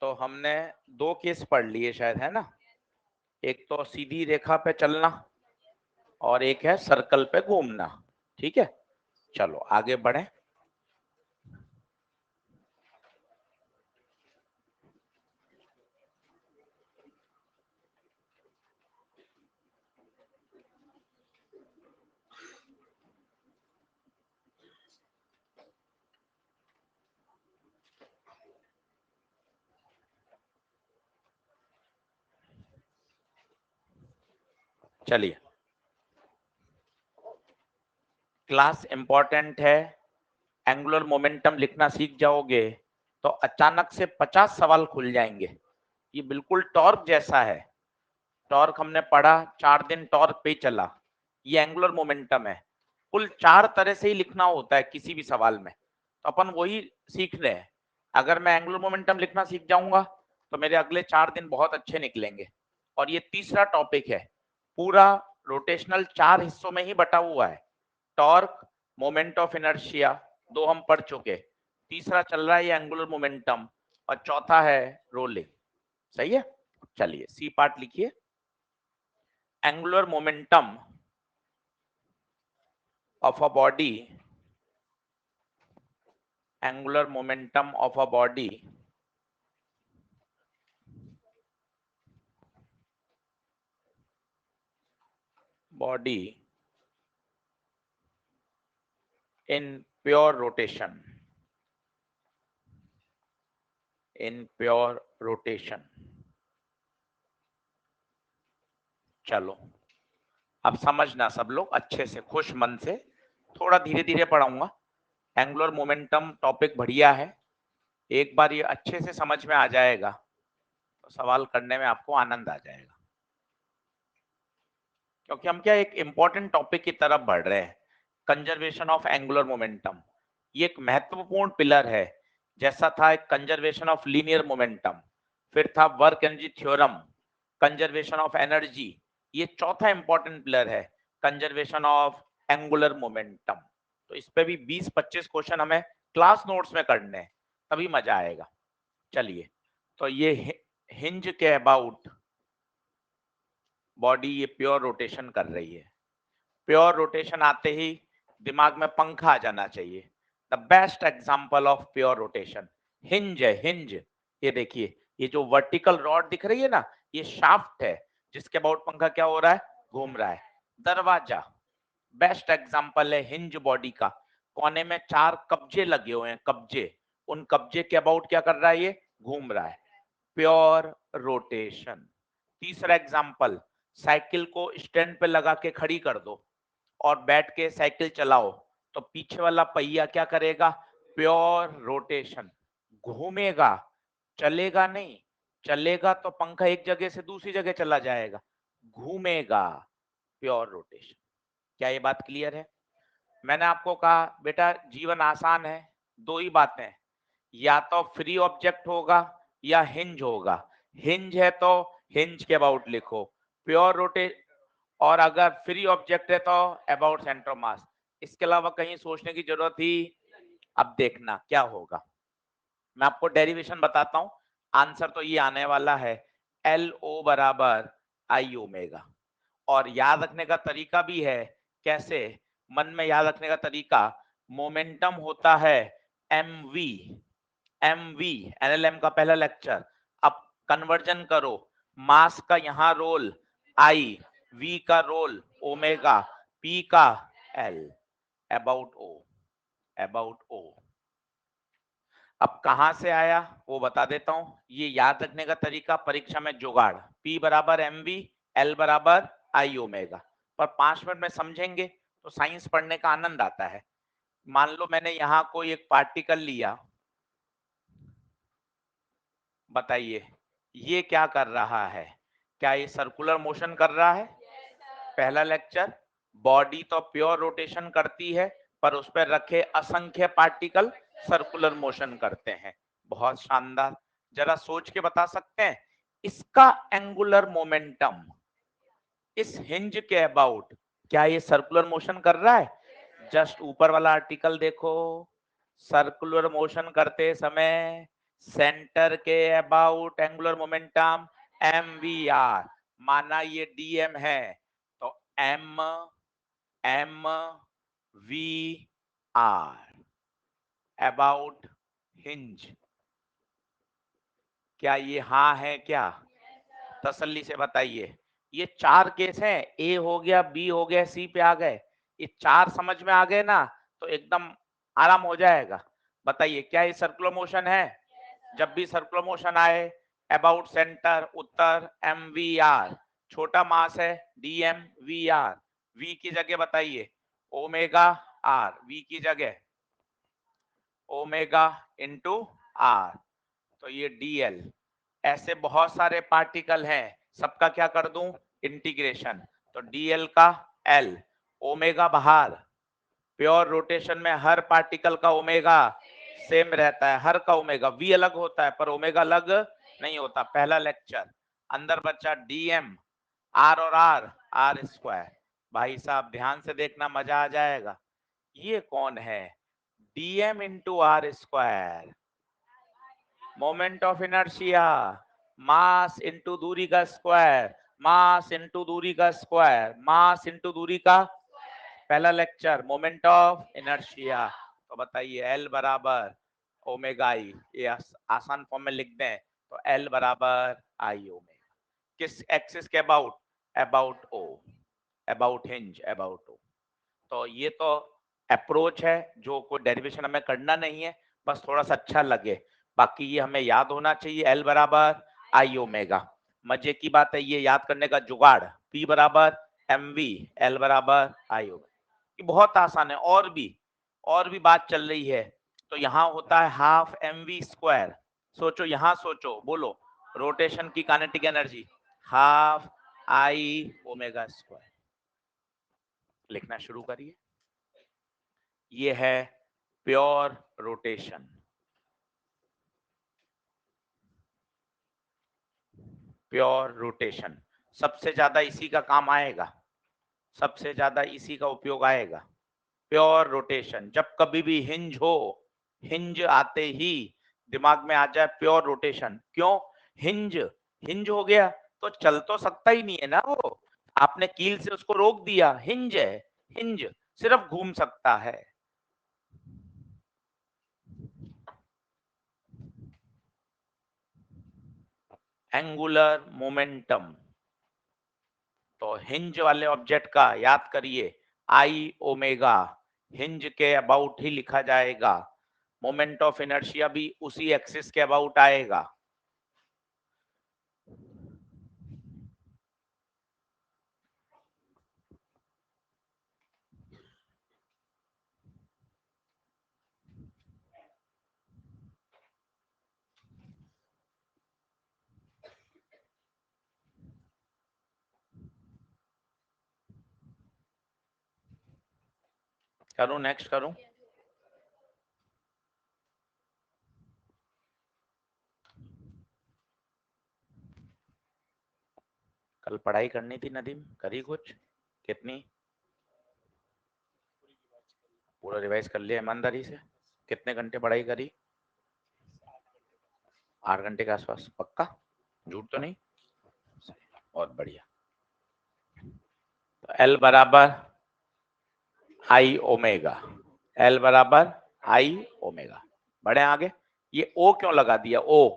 तो हमने दो केस पढ़ लिए शायद, है ना। एक तो सीधी रेखा पे चलना और एक है सर्कल पे घूमना। ठीक है, चलो आगे बढ़ें। चलिए, क्लास इंपॉर्टेंट है। एंगुलर मोमेंटम लिखना सीख जाओगे तो अचानक से 50 सवाल खुल जाएंगे। ये बिल्कुल टॉर्क जैसा है। टॉर्क हमने पढ़ा, 4 दिन टॉर्क पे चला। ये एंगुलर मोमेंटम है। कुल 4 तरह से ही लिखना होता है किसी भी सवाल में, तो अपन वही सीख रहे हैं। अगर मैं एंगुलर मोमेंटम लिखना सीख जाऊंगा तो मेरे अगले 4 दिन बहुत अच्छे निकलेंगे। और ये तीसरा टॉपिक है। पूरा रोटेशनल 4 हिस्सों में ही बटा हुआ है। टॉर्क, मोमेंट ऑफ इनर्शिया, 2 हम पढ़ चुके। तीसरा चल रहा है ये एंगुलर मोमेंटम, और चौथा है रोलिंग। सही है, चलिए सी पार्ट लिखिए। Angular momentum of a body, angular momentum of a body in pure rotation, in pure rotation। चलो अब समझना सब लोग अच्छे से, खुश मन से। थोड़ा धीरे धीरे पढ़ाऊंगा। एंगुलर मोमेंटम टॉपिक बढ़िया है। एक बार ये अच्छे से समझ में आ जाएगा तो सवाल करने में आपको आनंद आ जाएगा, क्योंकि हम क्या एक इंपॉर्टेंट टॉपिक की तरफ बढ़ रहे हैं। कंजर्वेशन ऑफ एंगुलर मोमेंटम ये एक महत्वपूर्ण पिलर है। जैसा था एक कंजर्वेशन ऑफ लीनियर मोमेंटम, फिर था work energy theorem, conservation of energy. ये चौथा इंपॉर्टेंट पिलर है, कंजर्वेशन ऑफ एंगुलर मोमेंटम। तो इस पे भी 20-25 क्वेश्चन हमें क्लास नोट्स में करने हैं, तभी मजा आएगा। चलिए, तो ये हिंज के अबाउट बॉडी ये प्योर रोटेशन कर रही है। प्योर रोटेशन आते ही दिमाग में पंखा आ जाना चाहिए। The best example of pure rotation hinge है। हिंज, ये देखिए, ये जो वर्टिकल रॉड दिख रही है ना, ये शाफ्ट है जिसके अबाउट पंखा क्या हो रहा है, घूम रहा है। दरवाजा बेस्ट एग्जाम्पल है हिंज बॉडी का। कोने में 4 कब्जे लगे हुए हैं, कब्जे। उन कब्जे के अबाउट क्या कर रहा है, ये घूम रहा है। Pure rotation. तीसरा एग्जाम्पल, साइकिल को स्टैंड पे लगा के खड़ी कर दो और बैठ के साइकिल चलाओ, तो पीछे वाला पहिया क्या करेगा, प्योर रोटेशन, घूमेगा, चलेगा नहीं। चलेगा तो पंखा एक जगह से दूसरी जगह चला जाएगा, घूमेगा, प्योर रोटेशन। क्या ये बात क्लियर है? मैंने आपको कहा बेटा जीवन आसान है, 2 ही बातें, या तो फ्री ऑब्जेक्ट होगा या हिंज होगा। हिंज है तो हिंज के अबाउट लिखो, प्योर रोटेशन, और अगर फ्री ऑब्जेक्ट है तो अबाउट सेंटर ऑफ मास। इसके अलावा कहीं सोचने की जरूरत ही। अब देखना क्या होगा, मैं आपको डेरिवेशन बताता हूं। आंसर तो ये आने वाला है, एल ओ बराबर आई ओमेगा। और याद रखने का तरीका भी है। कैसे? मन में याद रखने का तरीका, मोमेंटम होता है M V. M V, NLM का पहला लेक्चर। अब कन्वर्जन करो, मास का यहाँ रोल आई, वी का रोल ओमेगा, पी का L, about O, about O. अब कहां से आया वो बता देता हूं। ये याद रखने का तरीका, परीक्षा में जुगाड़, P बराबर एम वी, एल बराबर आई ओमेगा। पर 5 मिनट में समझेंगे तो साइंस पढ़ने का आनंद आता है। मान लो मैंने यहाँ कोई एक पार्टिकल लिया, बताइए ये क्या कर रहा है? क्या ये सर्कुलर मोशन कर रहा है? पहला लेक्चर, बॉडी तो प्योर रोटेशन करती है पर उस पर रखे असंख्य पार्टिकल सर्कुलर मोशन करते हैं। बहुत शानदार। जरा सोच के बता सकते हैं इसका एंगुलर मोमेंटम इस हिंज के अबाउट, क्या ये सर्कुलर मोशन कर रहा है? जस्ट ऊपर वाला आर्टिकल देखो, सर्कुलर मोशन करते समय सेंटर के अबाउट एंगुलर मोमेंटम mvr, माना ये dm है तो m v r about hinge. क्या ये हाँ है क्या? तसल्ली से बताइए। ये 4 केस हैं, ए हो गया, बी हो गया, सी पे आ गए। ये 4 समझ में आ गए ना तो एकदम आराम हो जाएगा। बताइए क्या ये सर्कुलर मोशन है? जब भी सर्कुलर मोशन आए अबाउट सेंटर उत्तर एम वी आर, छोटा मास है D M V R, V की जगह बताइए ओमेगा आर, वी की जगह ओमेगा इंटू आर, तो ये डीएल। ऐसे बहुत सारे पार्टिकल हैं, सबका क्या कर दूं इंटीग्रेशन, तो डीएल का एल, ओमेगा बाहर, प्योर रोटेशन में हर पार्टिकल का ओमेगा सेम रहता है, हर का ओमेगा, वी अलग होता है पर ओमेगा अलग नहीं होता। पहला लेक्चर। अंदर बच्चा डीएम, आर और आर, आर स्क्वायर। भाई साहब ध्यान से देखना, मजा आ जाएगा। ये कौन है? DM into R square, moment of inertia, mass into दूरी का स्क्वायर, मास इंटू दूरी का स्क्वायर, मास इंटू दूरी का, पहला लेक्चर मोमेंट ऑफ इनर्शिया। तो बताइए एल बराबर ओमेगा आई, ये आसान फॉर्म में लिख दें तो एल बराबर आई ओमेगा। किस एक्सिस के about? About O, about hinge, about O. तो ये तो अप्रोच है जो कोई डेरिवेशन हमें करना नहीं है, बस थोड़ा सा अच्छा लगे। बाकी ये हमें याद होना चाहिए एल बराबर आई ओमेगा। मजे की बात है ये याद करने का जुगाड़, पी बराबर एम वी, एल बराबर आई ओमेगा। ये बहुत आसान है। और भी बात चल रही है। तो यहाँ होता है हाफ एम वी स्क्वायर। सोचो, यहाँ सोचो, बोलो रोटेशन की kinetic energy half I omega square. लिखना शुरू करिए। ये है प्योर रोटेशन। प्योर रोटेशन सबसे ज्यादा इसी का काम आएगा, सबसे ज्यादा इसी का उपयोग आएगा। प्योर रोटेशन जब कभी भी हिंज हो, हिंज आते ही दिमाग में आ जाए प्योर रोटेशन। क्यों? हिंज, हिंज हो गया तो चल तो सकता ही नहीं है ना वो, आपने कील से उसको रोक दिया, हिंज है, हिंज सिर्फ घूम सकता है। एंगुलर मोमेंटम, तो हिंज वाले ऑब्जेक्ट का याद करिए आई ओमेगा, हिंज के अबाउट ही लिखा जाएगा। मोमेंट ऑफ इनर्शिया भी उसी एक्सिस के अबाउट आएगा। करूं नेक्स्ट करूं? कल पढ़ाई करनी थी नदीम, करी कुछ? कितनी? पूरा रिवाइज कर लिया ईमानदारी से? कितने घंटे पढ़ाई करी? 8 घंटे के आसपास, पक्का? झूठ तो नहीं? बहुत बढ़िया। तो एल बराबर आई ओमेगा, एल बराबर आई ओमेगा। बढ़े आगे। ये ओ क्यों लगा दिया? ओ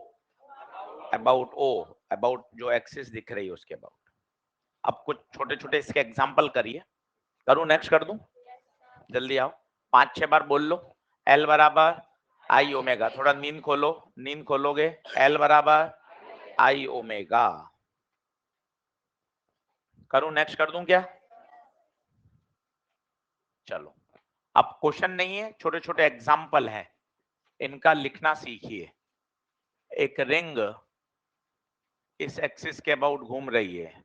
अबाउट, ओ अबाउट जो एक्सिस दिख रही है उसके अबाउट। अब कुछ छोटे छोटे इसके एग्जांपल करिए। करूं नेक्स्ट कर दूं? जल्दी आओ, 5-6 बार बोल लो। एल बराबर आई ओमेगा, थोड़ा नींद खोलो, नींद खोलोगे। एल बराबर आई ओमेगा। करूं नेक्स्ट कर दूं क्या? चलो, अब क्वेश्चन नहीं है, छोटे छोटे एग्जाम्पल हैं, इनका लिखना सीखिए। एक रिंग इस एक्सिस के अबाउट घूम रही है,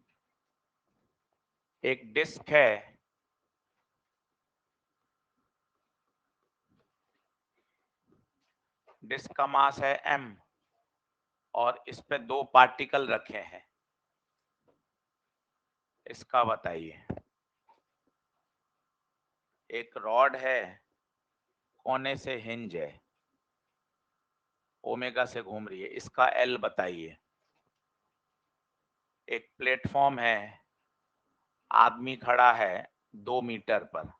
एक डिस्क है, डिस्क का मास है m और इस पे 2 पार्टिकल रखे हैं, इसका बताइए। एक रॉड है, कोने से हिंज है, ओमेगा से घूम रही है, इसका एल बताइए। एक प्लेटफॉर्म है, आदमी खड़ा है 2 मीटर पर,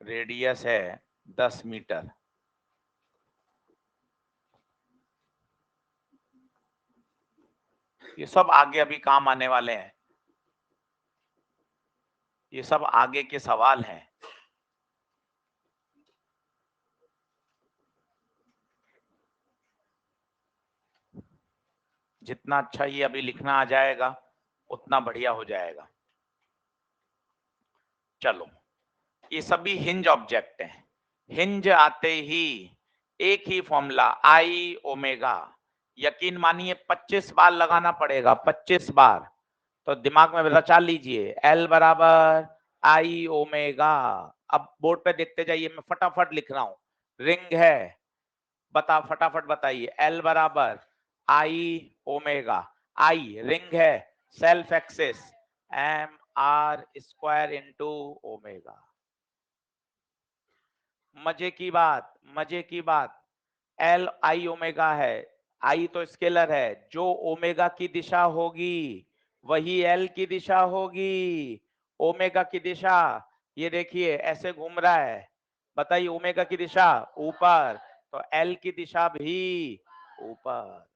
रेडियस है 10 मीटर। ये सब आगे अभी काम आने वाले हैं, ये सब आगे के सवाल हैं। जितना अच्छा ये अभी लिखना आ जाएगा उतना बढ़िया हो जाएगा। चलो, ये सभी हिंज ऑब्जेक्ट हैं। हिंज आते ही एक ही फॉर्मूला आई ओमेगा, यकीन मानिए 25 बार लगाना पड़ेगा, 25 बार। तो दिमाग में रचा लीजिए, एल बराबर आई ओमेगा। अब बोर्ड पे देखते जाइए, मैं फटाफट लिख रहा हूं। रिंग है, फटाफट बताइए, एल बराबर आई ओमेगा। आई रिंग है, self axis, M R square into omega. मजे की बात, एल आई ओमेगा है, आई तो स्केलर है, जो ओमेगा की दिशा होगी वही एल की दिशा होगी। ओमेगा की दिशा ये देखिए ऐसे घूम रहा है, बताइए ओमेगा की दिशा ऊपर, तो एल की दिशा भी ऊपर।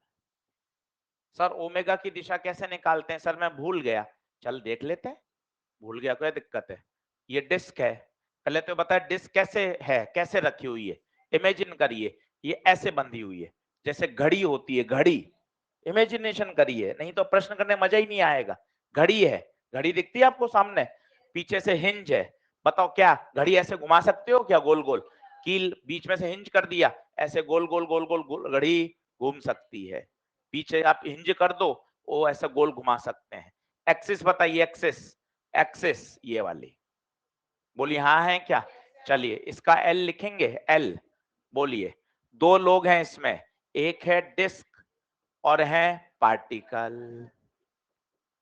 सर ओमेगा की दिशा कैसे निकालते हैं? सर मैं भूल गया। चल देख लेते हैं, भूल गया कोई दिक्कत है? ये डिस्क है, पहले तो बता डिस्क कैसे है, कैसे रखी हुई है। इमेजिन करिए, ये ऐसे बंधी हुई है, जैसे घड़ी होती है, घड़ी। इमेजिनेशन करिए, नहीं तो प्रश्न करने मजा ही नहीं आएगा। घड़ी है, घड़ी दिखती है आपको सामने, पीछे से हिंज है। बताओ क्या घड़ी ऐसे घुमा सकते हो क्या? गोल गोल कील बीच में से हिंज कर दिया, ऐसे गोल गोल गोल गोल गोल घड़ी घूम सकती है। पीछे आप हिंज कर दो, वो ऐसा गोल घुमा सकते हैं। एक्सिस बताइए, एक्सिस, एक्सिस ये वाली, बोलिए हाँ है क्या? चलिए इसका एल लिखेंगे, एल। बोलिए, दो लोग हैं इसमें, एक है डिस्क और है पार्टिकल।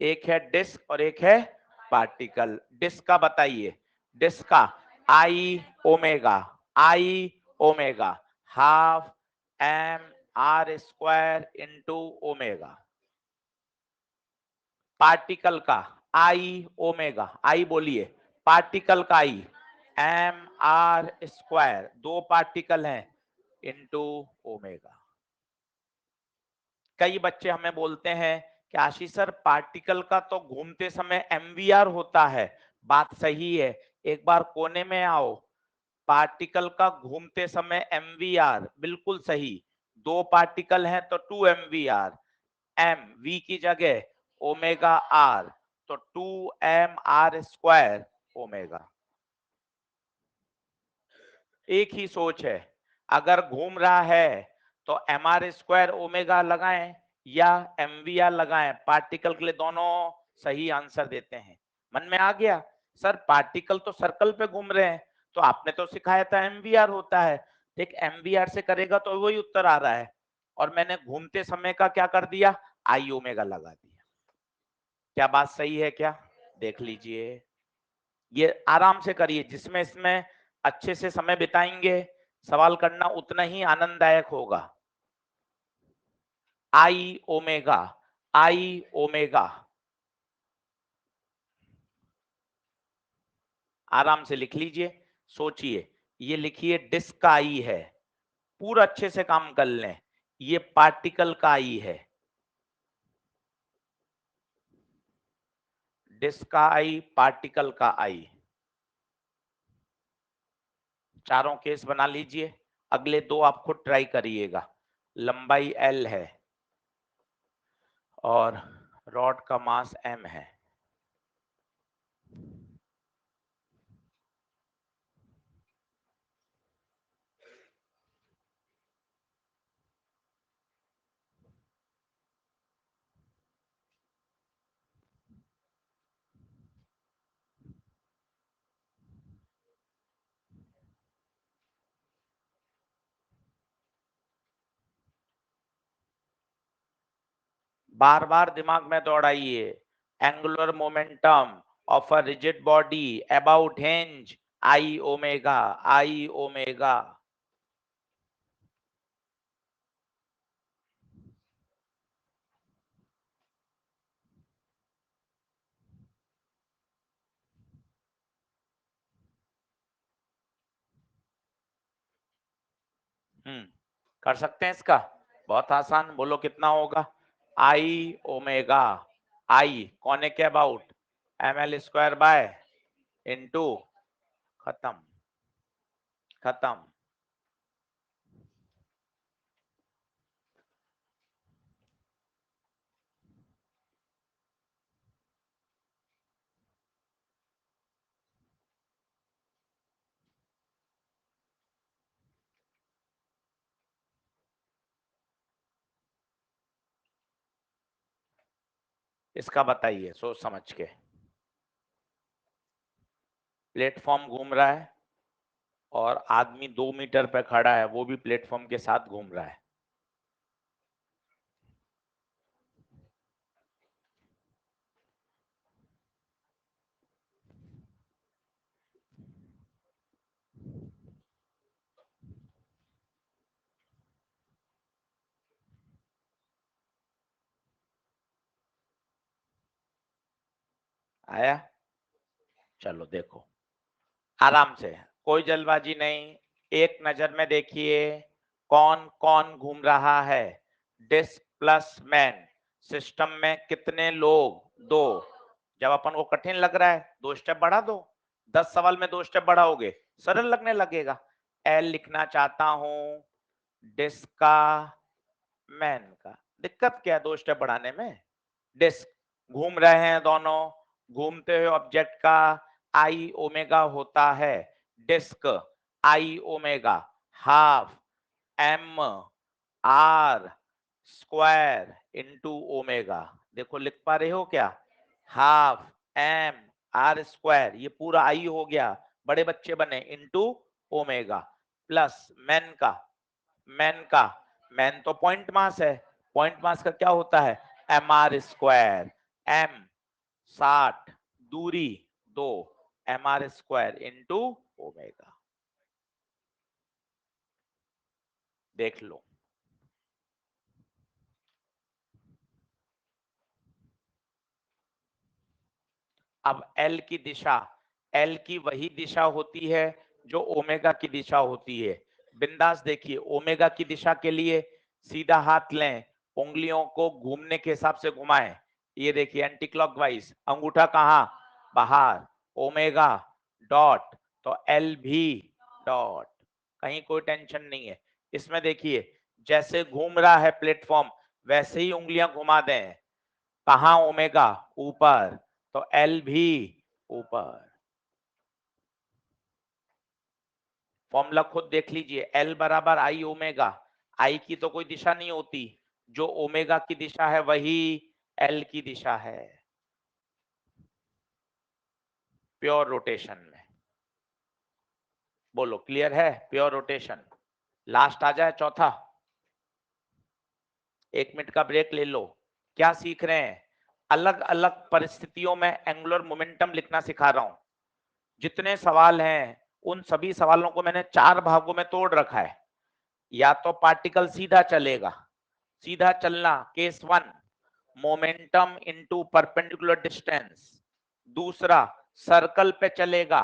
एक है डिस्क और एक है पार्टिकल। डिस्क का बताइए, डिस्क का I omega, I omega half M R square into omega. Particle का आई ओमेगा, आई बोलिए, पार्टिकल का आई एम आर स्क्वायर, दो पार्टिकल हैं, इंटू ओमेगा। कई बच्चे हमें बोलते हैं कि आशीष सर पार्टिकल का तो घूमते समय एमवीआर होता है। बात सही है, एक बार कोने में आओ। पार्टिकल का घूमते समय एमवीआर बिल्कुल सही, दो पार्टिकल हैं तो 2 एमवीआर, एम वी की जगह ओमेगा आर, तो 2 एम आर स्क्वायर ओमेगा। एक ही सोच है, अगर घूम रहा है तो एम आर स्क्वायर ओमेगा लगाएं या एम वी आर लगाएं, पार्टिकल के लिए दोनों सही आंसर देते हैं। मन में आ गया? सर पार्टिकल तो सर्कल पे घूम रहे हैं, तो आपने तो सिखाया था एम वी आर होता है, ठीक एम वी आर से करेगा तो वही उत्तर आ रहा है, और मैंने घूमते समय का क्या कर दिया, आई ओमेगा लगा दिया। क्या बात सही है क्या? देख लीजिए, ये आराम से करिए, जिसमें इसमें अच्छे से समय बिताएंगे सवाल करना उतना ही आनंददायक होगा। आई ओमेगा, आई ओमेगा, आराम से लिख लीजिए, सोचिए। ये लिखिए डिस्क का आई है, पूरा अच्छे से काम कर लें, ये पार्टिकल का आई है, डिस्क का आई, पार्टिकल का आई, चारों केस बना लीजिए। अगले दो आप खुद ट्राई करिएगा। लंबाई एल है और रॉड का मास एम है। बार बार दिमाग में दौड़ाइए, angular momentum of a rigid body about hinge, I omega, I omega. कर सकते हैं इसका, बहुत आसान। बोलो कितना होगा, आई ओमेगा, आई कौन है के about ml square by into, खत्म खत्म। इसका बताइए सोच समझ के। प्लेटफॉर्म घूम रहा है और आदमी 2 मीटर पे खड़ा है, वो भी प्लेटफॉर्म के साथ घूम रहा है। आया? चलो देखो आराम से, कोई जल्दबाजी नहीं, एक नजर में देखिए कौन कौन घूम रहा है। डिस्क प्लस मैन, सिस्टम में कितने लोग, 2। जब अपन को कठिन लग रहा है 2 स्टेप बढ़ा दो, 10 सवाल में 2 स्टेप बढ़ाओगे सरल लगने लगेगा। एल लिखना चाहता हूं डिस्क का, मैन का, दिक्कत क्या है 2 स्टेप बढ़ाने में। डिस्क घूम रहे हैं दोनों, घूमते हुए ऑब्जेक्ट का आई ओमेगा होता है। Disc I omega half M R square into omega. देखो लिख पा रहे हो क्या, हाफ एम आर स्क्वायर, ये पूरा आई हो गया, बड़े बच्चे बने, इंटू ओमेगा प्लस मैन का मैन तो पॉइंट मास है, पॉइंट मास का क्या होता है एम आर स्क्वायर, एम 60 दूरी 2 M R square into omega. देख लो अब एल की दिशा, एल की वही दिशा होती है जो ओमेगा की दिशा होती है। बिंदास देखिए, ओमेगा की दिशा के लिए सीधा हाथ लें, उंगलियों को घूमने के हिसाब से घुमाएं। ये देखिए एंटी क्लॉकवाइज, अंगूठा कहाँ बाहर, ओमेगा डॉट, तो एल भी डॉट, कहीं कोई टेंशन नहीं है इसमें। देखिए जैसे घूम रहा है प्लेटफॉर्म वैसे ही उंगलियां घुमा दें, कहां ओमेगा ऊपर, तो एल भी ऊपर। फॉर्मूला खुद देख लीजिए, एल बराबर आई ओमेगा, आई की तो कोई दिशा नहीं होती, जो ओमेगा की दिशा है वही एल की दिशा है प्योर रोटेशन में। बोलो क्लियर है प्योर रोटेशन। लास्ट आ जाए चौथा, 1 मिनट का ब्रेक ले लो। क्या सीख रहे हैं, अलग अलग परिस्थितियों में एंगुलर मोमेंटम लिखना सिखा रहा हूं। जितने सवाल हैं उन सभी सवालों को मैंने 4 भागों में तोड़ रखा है। या तो पार्टिकल सीधा चलेगा, सीधा चलना case 1, momentum into perpendicular distance. दूसरा सर्कल पे चलेगा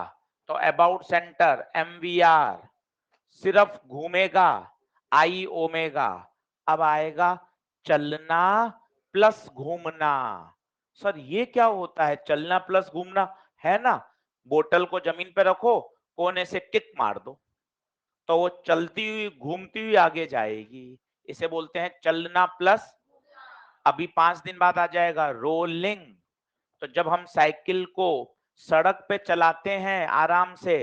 तो अबाउट सेंटर एमवीआर, सिर्फ घूमेगा आई ओमेगा। अब आएगा चलना प्लस घूमना। सर ये क्या होता है चलना प्लस घूमना, है ना, बोतल को जमीन पे रखो, कोने से किक मार दो तो वो चलती हुई घूमती हुई आगे जाएगी, इसे बोलते हैं चलना प्लस। अभी 5 दिन बाद आ जाएगा रोलिंग। तो जब हम साइकिल को सड़क पे चलाते हैं आराम से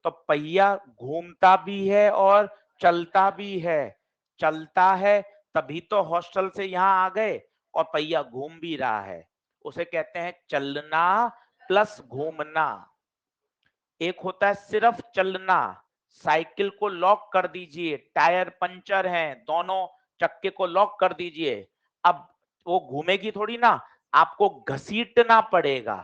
तो पहिया घूमता भी है और चलता भी है। चलता है तभी तो हॉस्टल से यहाँ आ गए, और पहिया घूम भी रहा है, उसे कहते हैं चलना प्लस घूमना। एक होता है सिर्फ चलना, साइकिल को लॉक कर दीजिए, टायर पंचर हैं, दोनों चक्के को लॉक कर दीजिए, अब वो घूमेगी थोड़ी ना, आपको घसीटना पड़ेगा,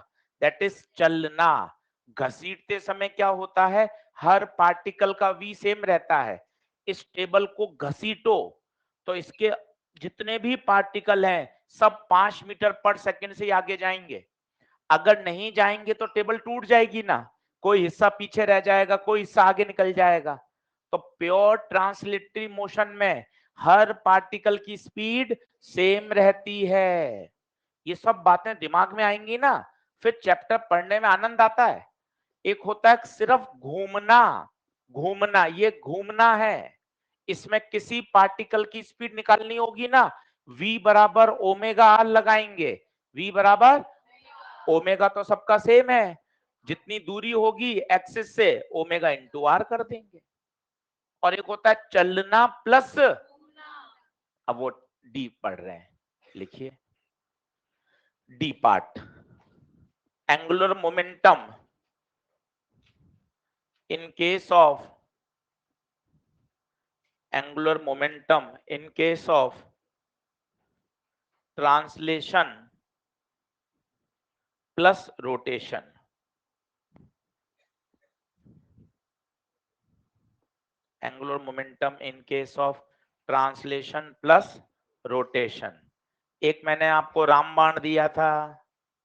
दैट इज चलना। घसीटते समय क्या होता है, हर पार्टिकल का वी सेम रहता है, इस टेबल को घसीटो तो इसके जितने भी पार्टिकल हैं सब 5 मीटर पर सेकंड से आगे जाएंगे। अगर नहीं जाएंगे तो टेबल टूट जाएगी ना, कोई हिस्सा पीछे रह जाएगा, कोई हिस्सा आगे निकल जाएगा। तो प्योर ट्रांसलेटरी मोशन में हर पार्टिकल की स्पीड सेम रहती है। ये सब बातें दिमाग में आएंगी ना, फिर चैप्टर पढ़ने में आनंद आता है। एक होता है सिर्फ घूमना, घूमना, ये घूमना है, इसमें किसी पार्टिकल की स्पीड निकालनी होगी ना, v बराबर ओमेगा आर लगाएंगे। v बराबर ओमेगा तो सबका सेम है, जितनी दूरी होगी एक्सिस से ओमेगा इंटू आर कर देंगे। और एक होता है चलना प्लस, अब वो डी पढ़ रहे हैं, लिखिए D part, angular momentum in case of angular momentum in case of translation plus rotation, angular momentum in case of translation plus rotation। एक मैंने आपको रामबाण दिया था,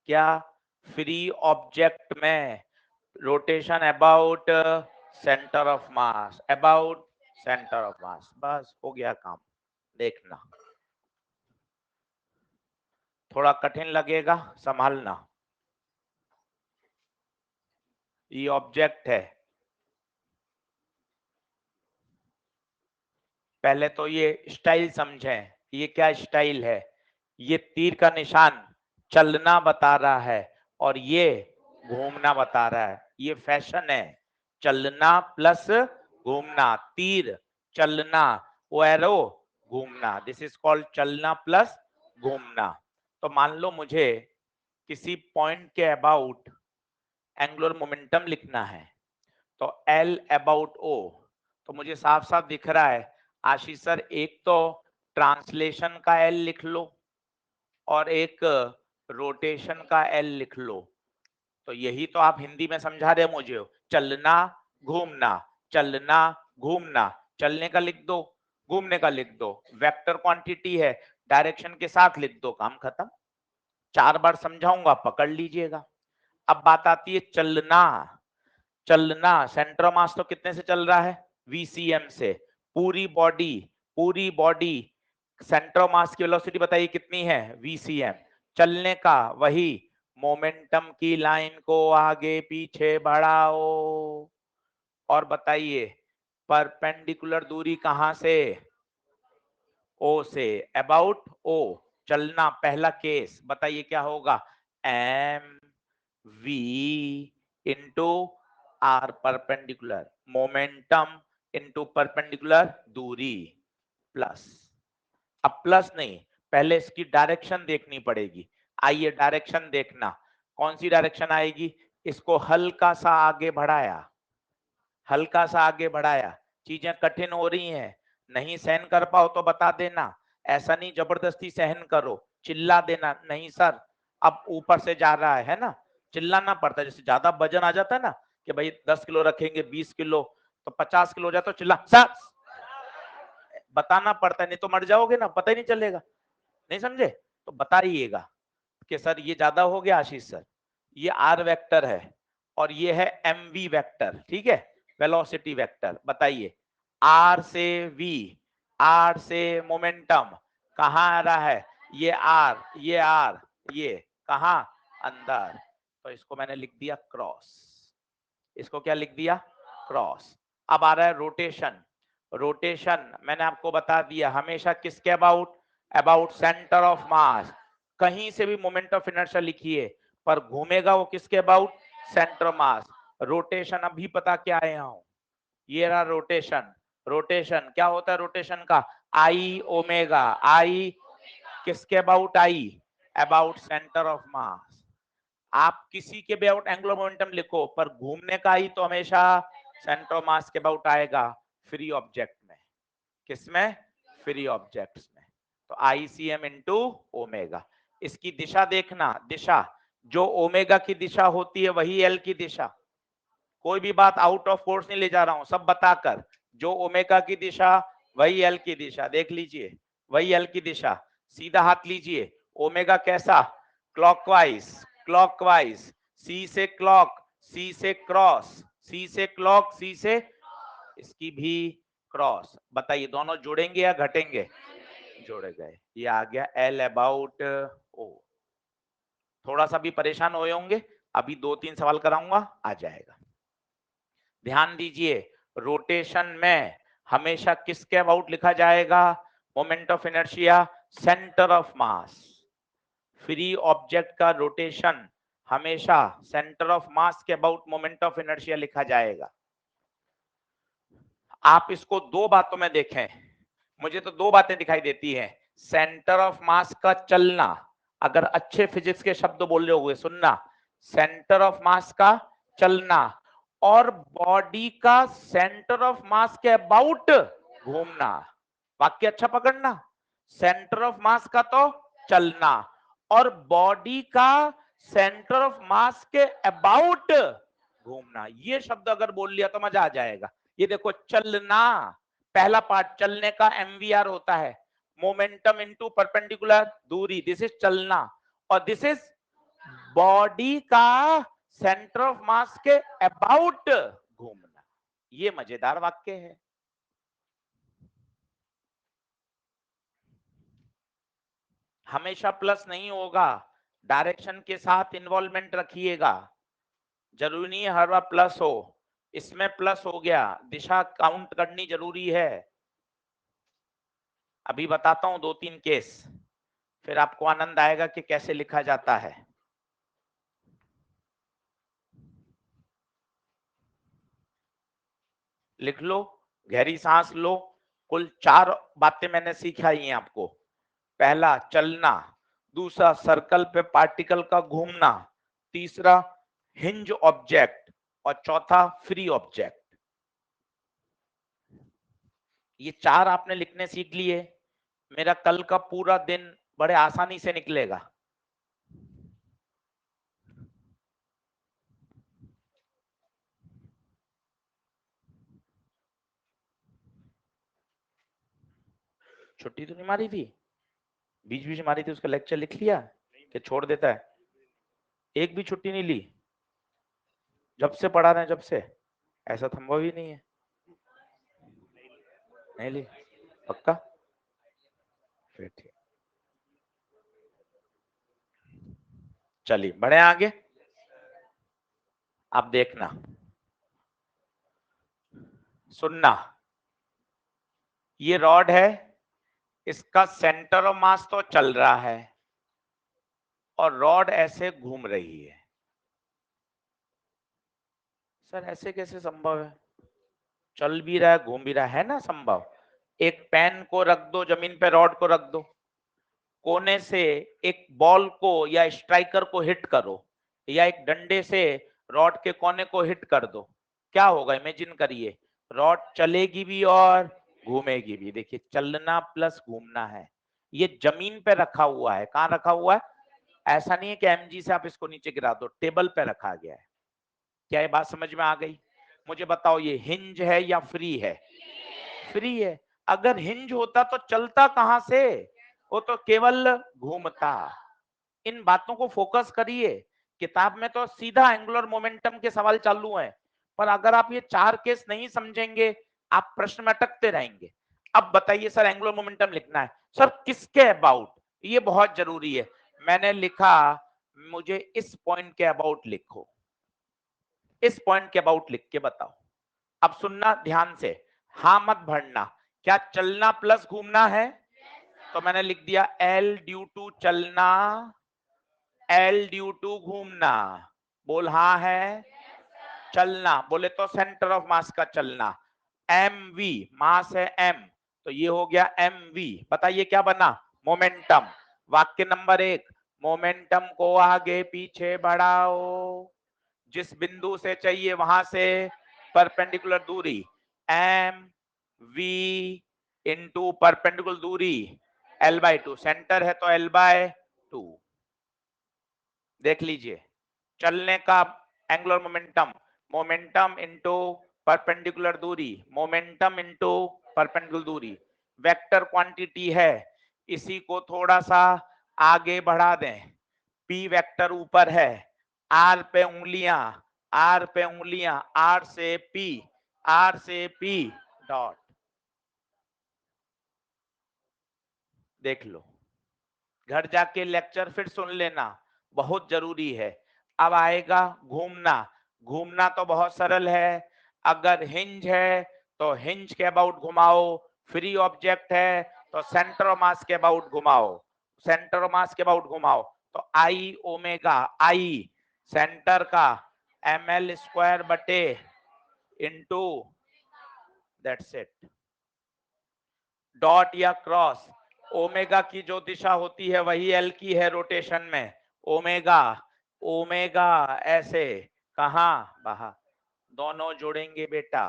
क्या, फ्री ऑब्जेक्ट में rotation about centre of mass, about centre of mass, बस हो गया काम। देखना थोड़ा कठिन लगेगा, संभालना। ये ऑब्जेक्ट है, पहले तो ये स्टाइल समझें, ये क्या स्टाइल है, ये तीर का निशान चलना बता रहा है और ये घूमना बता रहा है, ये फैशन है, चलना प्लस घूमना, तीर चलना, वो एरो घूमना, दिस इज कॉल्ड चलना प्लस घूमना। तो मान लो मुझे किसी पॉइंट के अबाउट एंगुलर मोमेंटम लिखना है, तो L अबाउट O, तो मुझे साफ साफ दिख रहा है आशीष सर, एक तो ट्रांसलेशन का L लिख लो और एक रोटेशन का L लिख लो। तो यही तो आप हिंदी में समझा रहे मुझे, चलना घूमना, चलना घूमना, चलने का लिख दो, घूमने का लिख दो, वेक्टर क्वांटिटी है, डायरेक्शन के साथ लिख दो, काम खत्म। 4 बार समझाऊंगा, पकड़ लीजिएगा। अब बात आती है चलना, चलना सेंटर ऑफ मास तो कितने से चल रहा है, VCM से, पूरी बॉडी सेंटर ऑफ मास की वेलोसिटी बताइए कितनी है, VCM। चलने का वही, मोमेंटम की लाइन को आगे पीछे बढ़ाओ और बताइए परपेंडिकुलर दूरी कहां से, O से, अबाउट O, चलना पहला केस, बताइए क्या होगा, MV into R perpendicular, momentum into perpendicular दूरी, प्लस। अब प्लस नहीं, पहले इसकी डायरेक्शन देखनी पड़ेगी। आइए डायरेक्शन देखना, कौन सी डायरेक्शन आएगी, इसको हल्का सा आगे बढ़ाया, हल्का सा आगे बढ़ाया, चीजें कठिन हो रही हैं, नहीं सहन कर पाओ तो बता देना, ऐसा नहीं जबरदस्ती सहन करो, चिल्ला देना, नहीं सर अब ऊपर से जा रहा है ना, चिल्लाना पड़ता है। जैसे ज्यादा वजन आ जाता है ना, कि भाई 10 किलो रखेंगे, 20 किलो, तो 50 किलो हो जाए तो चिल्ला, सर बताना पड़ता है, नहीं तो मर जाओगे ना, पता ही नहीं चलेगा, नहीं समझे, तो बताइएगा कि सर ये ज्यादा हो गया आशीष सर, ये आर वेक्टर है और ये है एमवी वेक्टर, ठीक है, वेलोसिटी वेक्टर। बताइए आर से वी, आर से मोमेंटम कहाँ आ रहा है, ये आर, ये आर, ये कहाँ, अंदर, तो इसको मैंने लिख दिया क्रॉस, इसको क्या लिख दिया, क्रॉस। अब आ रहा है रोटेशन, रोटेशन मैंने आपको बता दिया हमेशा किसके about, about centre of mass, कहीं से भी मोमेंट ऑफ इनर्शिया लिखिए पर घूमेगा वो किसके about, centre of mass. Rotation अभी पता क्या आया हूं, ये रहा रोटेशन, रोटेशन क्या होता है रोटेशन का, आई ओमेगा, आई किसके about, I about centre of mass. आप किसी के भी अबाउट एंगुलर मोमेंटम लिखो पर घूमने का ही तो हमेशा सेंटर ऑफ मास के अबाउट आएगा, फ्री ऑब्जेक्ट में, किसमें, फ्री ऑब्जेक्ट्स में। तो ICM इंटू ओमेगा, इसकी दिशा देखना, दिशा जो ओमेगा की दिशा होती है वही एल की दिशा, कोई भी बात आउट ऑफ कोर्स नहीं ले जा रहा हूं, सब बताकर, जो ओमेगा की दिशा वही एल की दिशा, देख लीजिए वही एल की दिशा, सीधा हाथ लीजिए, ओमेगा कैसा, क्लॉकवाइज, क्लॉकवाइज, सी से क्लॉक, सी से क्रॉस, सी से क्लॉक, सी से, इसकी भी क्रॉस, बताइए दोनों जुड़ेंगे या घटेंगे? जुड़ गए, ये आ गया L अबाउट O। थोड़ा सा भी परेशान हुए होंगे, अभी 2-3 सवाल कराऊंगा, आ जाएगा। ध्यान दीजिए, रोटेशन में हमेशा किसके अबाउट लिखा जाएगा? Moment of inertia centre of mass. Free object का रोटेशन हमेशा सेंटर ऑफ मास के अबाउट मोमेंट ऑफ इनर्शिया लिखा जाएगा। आप इसको दो बातों में देखें, मुझे तो दो बातें दिखाई देती हैं। सेंटर ऑफ मास का चलना, अगर अच्छे फिजिक्स के शब्द बोल रहे होगे सुनना, सेंटर ऑफ मास का चलना और बॉडी का सेंटर ऑफ मास के अबाउट घूमना। वाक्य अच्छा पकड़ना, सेंटर ऑफ मास का तो चलना और बॉडी का सेंटर ऑफ मास के अबाउट घूमना। ये शब्द अगर बोल लिया तो मजा आ जाएगा। ये देखो, चलना, पहला पार्ट चलने का एमवीआर होता है, मोमेंटम इनटू परपेंडिकुलर दूरी, दिस इज चलना, और दिस इज बॉडी का सेंटर ऑफ मास के अबाउट घूमना। ये मजेदार वाक्य है। हमेशा प्लस नहीं होगा, डायरेक्शन के साथ इन्वॉल्वमेंट रखिएगा, जरूरी नहीं है हर बार प्लस हो। इसमें प्लस हो गया, दिशा काउंट करनी जरूरी है। अभी बताता हूं 2-3 केस, फिर आपको आनंद आएगा कि कैसे लिखा जाता है। लिख लो, गहरी सांस लो। कुल 4 बातें मैंने सिखाई हैं आपको। पहला चलना, दूसरा सर्कल पे पार्टिकल का घूमना, तीसरा हिंज ऑब्जेक्ट और चौथा फ्री ऑब्जेक्ट। ये 4 आपने लिखने सीख लिए, मेरा कल का पूरा दिन बड़े आसानी से निकलेगा। छुट्टी तो नहीं मारी थी? बीच बीच मारी थी, उसका लेक्चर लिख लिया कि छोड़ देता है? एक भी छुट्टी नहीं ली? जब से पढ़ा रहे हैं, जब से? ऐसा संभव ही नहीं है। नहीं ली? पक्का? फिर ठीक, चलिए बढ़े आगे। आप देखना, सुनना, ये रॉड है, इसका सेंटर ऑफ मास तो चल रहा है और रॉड ऐसे घूम रही है। सर ऐसे कैसे संभव है? चल भी रहा है, घूम भी रहा है ना संभव। एक पेन को रख दो जमीन पे, रॉड को रख दो, कोने से एक बॉल को या स्ट्राइकर को हिट करो, या एक डंडे से रॉड के कोने को हिट कर दो, क्या होगा? इमेजिन करिए, रॉड चलेगी भी और घूमेगी भी। देखिए, चलना प्लस घूमना है। ये जमीन पे रखा हुआ है, कहाँ रखा हुआ है? ऐसा नहीं है कि एमजी से आप इसको नीचे गिरा दो, टेबल पे रखा गया है। क्या ये बात समझ में आ गई? मुझे बताओ, ये हिंज है या फ्री है? फ्री है। अगर हिंज होता तो चलता कहां से? वो तो केवल घूमता। इन बातों को फोकस करिए। किताब में तो सीधा एंगुलर मोमेंटम के सवाल चालू हैं, पर अगर आप ये 4 केस नहीं समझेंगे, आप प्रश्न में अटकते रहेंगे। अब बताइए सर, एंगुलर मोमेंटम लिखना है, सर किसके अबाउट? ये बहुत जरूरी है। मैंने लिखा, मुझे इस पॉइंट के अबाउट लिखो, इस पॉइंट के अबाउट लिख के बताओ। अब सुनना ध्यान से, हाँ मत भरना। क्या चलना प्लस घूमना है? तो मैंने लिख दिया L ड्यू टू चलना, L ड्यू टू घूमना। बोल हाँ है? चलना बोले तो सेंटर ऑफ मास का चलना, mv मास है m, तो ये हो गया mv। बताइए क्या बना? मोमेंटम। वाक्य नंबर 1, मोमेंटम को आगे पीछे बढ़ाओ, जिस बिंदु से चाहिए वहां से परपेंडिकुलर दूरी, एम वी इंटू परपेंडिकुलर दूरी L/2, सेंटर है तो L/2। देख लीजिए, चलने का angular momentum, momentum into perpendicular दूरी, मोमेंटम इंटू परपेंडिकुलर दूरी, वेक्टर क्वांटिटी है। इसी को थोड़ा सा आगे बढ़ा दें, पी वेक्टर ऊपर है, आर पे उंगलियां, आर पे उंगलियां, आर से पी, आर से पी डॉट, देख लो, घर जाके लेक्चर फिर सुन लेना, बहुत जरूरी है। अब आएगा घूमना। घूमना तो बहुत सरल है, अगर हिंज है तो हिंज के अबाउट घुमाओ, फ्री ऑब्जेक्ट है तो सेंटर ऑफ मास के अबाउट घुमाओ, सेंटर ऑफ मास के अबाउट घुमाओ। तो आई ओमेगा, आई सेंटर का ml स्क्वायर बटे इंटू, दैट्स इट। डॉट या क्रॉस, ओमेगा की जो दिशा होती है वही एल की है रोटेशन में, ओमेगा, ओमेगा ऐसे, कहा बाहर, दोनों जुड़ेंगे बेटा।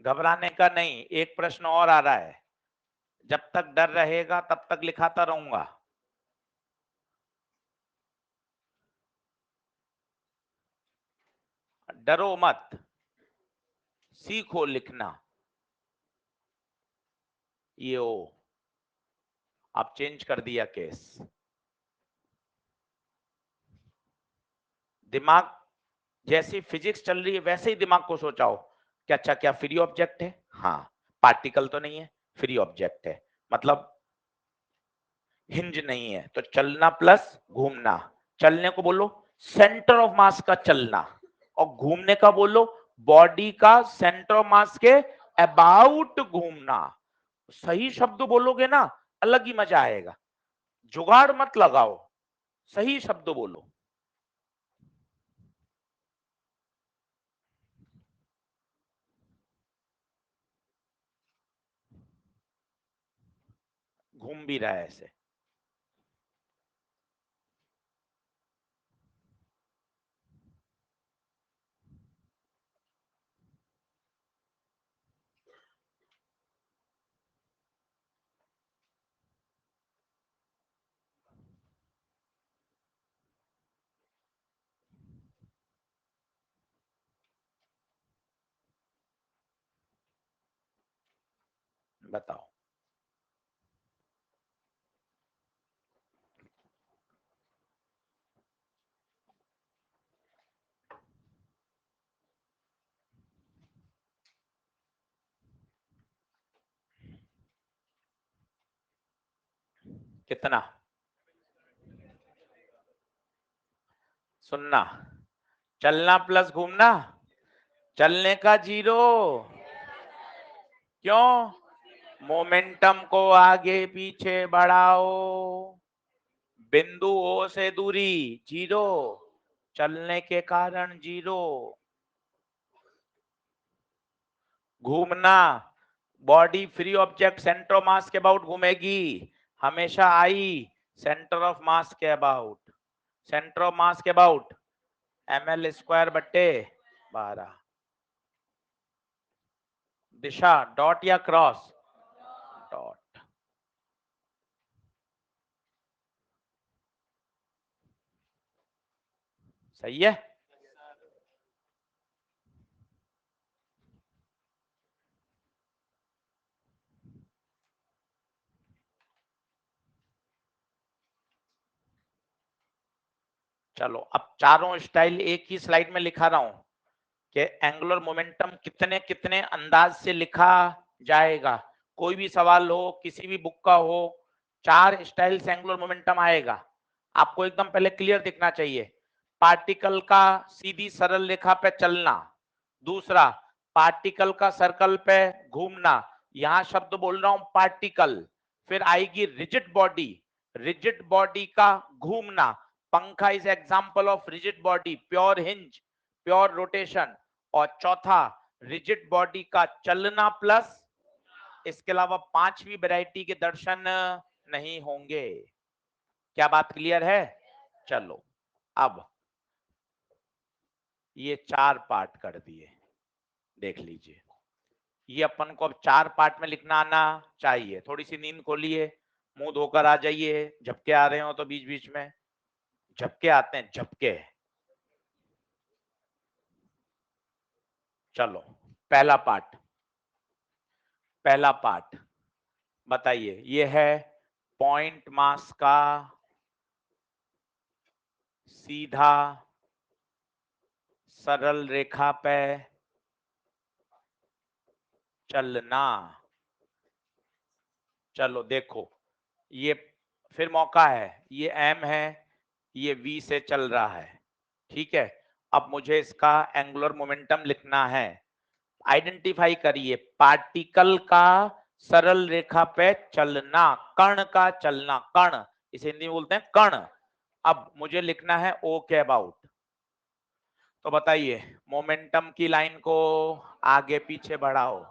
घबराने का नहीं, एक प्रश्न और आ रहा है, जब तक डर रहेगा तब तक लिखाता रहूंगा। डरो मत, सीखो लिखना। ये ओ, आप चेंज कर दिया केस। दिमाग जैसी फिजिक्स चल रही है वैसे ही दिमाग को सोचाओ कि अच्छा क्या फ्री ऑब्जेक्ट है, हाँ पार्टिकल तो नहीं है, फ्री ऑब्जेक्ट है, मतलब हिंज नहीं है, तो चलना प्लस घूमना। चलने को बोलो सेंटर ऑफ मास का चलना, और घूमने का बोलो बॉडी का सेंटर ऑफ मास के अबाउट घूमना। सही शब्द बोलोगे ना अलग ही मजा आएगा, जुगाड़ मत लगाओ, सही शब्द बोलो। घूम भी रहा है ऐसे, बताओ। कितना सुनना, चलना प्लस घूमना, चलने का जीरो, क्यों, मोमेंटम को आगे पीछे बढ़ाओ, बिंदु ओ से दूरी जीरो, चलने के कारण जीरो। घूमना, body free object centre of mass के अबाउट घूमेगी, हमेशा आई सेंटर ऑफ मास के अबाउट, सेंटर ऑफ मास के अबाउट ml स्क्वायर बट्टे 12। दिशा डॉट या क्रॉस, डॉट। सही है। चलो अब चारों स्टाइल एक ही स्लाइड में लिखा रहा हूं कि एंगुलर मोमेंटम कितने कितने अंदाज से लिखा जाएगा। कोई भी सवाल हो किसी भी बुक का हो, चार स्टाइल से एंगुलर मोमेंटम आएगा, आपको एकदम पहले क्लियर दिखना चाहिए। पार्टिकल का सीधी सरल रेखा पे चलना, दूसरा पार्टिकल का सर्कल पे घूमना, यहां शब्द बोल रहा हूं पार्टिकल, फिर आएगी रिजिड बॉडी, रिजिड बॉडी का घूमना, पंखा is example of rigid body, pure hinge, pure rotation, और चौथा रिजिड बॉडी का चलना प्लस, इसके अलावा पांचवी वैरायटी के दर्शन नहीं होंगे। क्या बात क्लियर है? चलो अब ये चार पार्ट कर दिए, देख लीजिए, ये अपन को अब चार पार्ट में लिखना आना चाहिए। थोड़ी सी नींद खोलिए, मुंह धोकर आ जाइए, झपके आ रहे हो तो बीच बीच में, झपके आते हैं झपके। चलो पहला पार्ट, पहला पार्ट बताइए, ये है पॉइंट मास का सीधा सरल रेखा पे चलना। चलो देखो, ये फिर मौका है, ये m है, ये v से चल रहा है, ठीक है। अब मुझे इसका एंगुलर मोमेंटम लिखना है। आइडेंटिफाई करिए, पार्टिकल का सरल रेखा पे चलना, कण का चलना, कण इसे हिंदी में बोलते हैं कण। अब मुझे लिखना है ओ के अबाउट। तो बताइए, मोमेंटम की लाइन को आगे पीछे बढ़ाओ।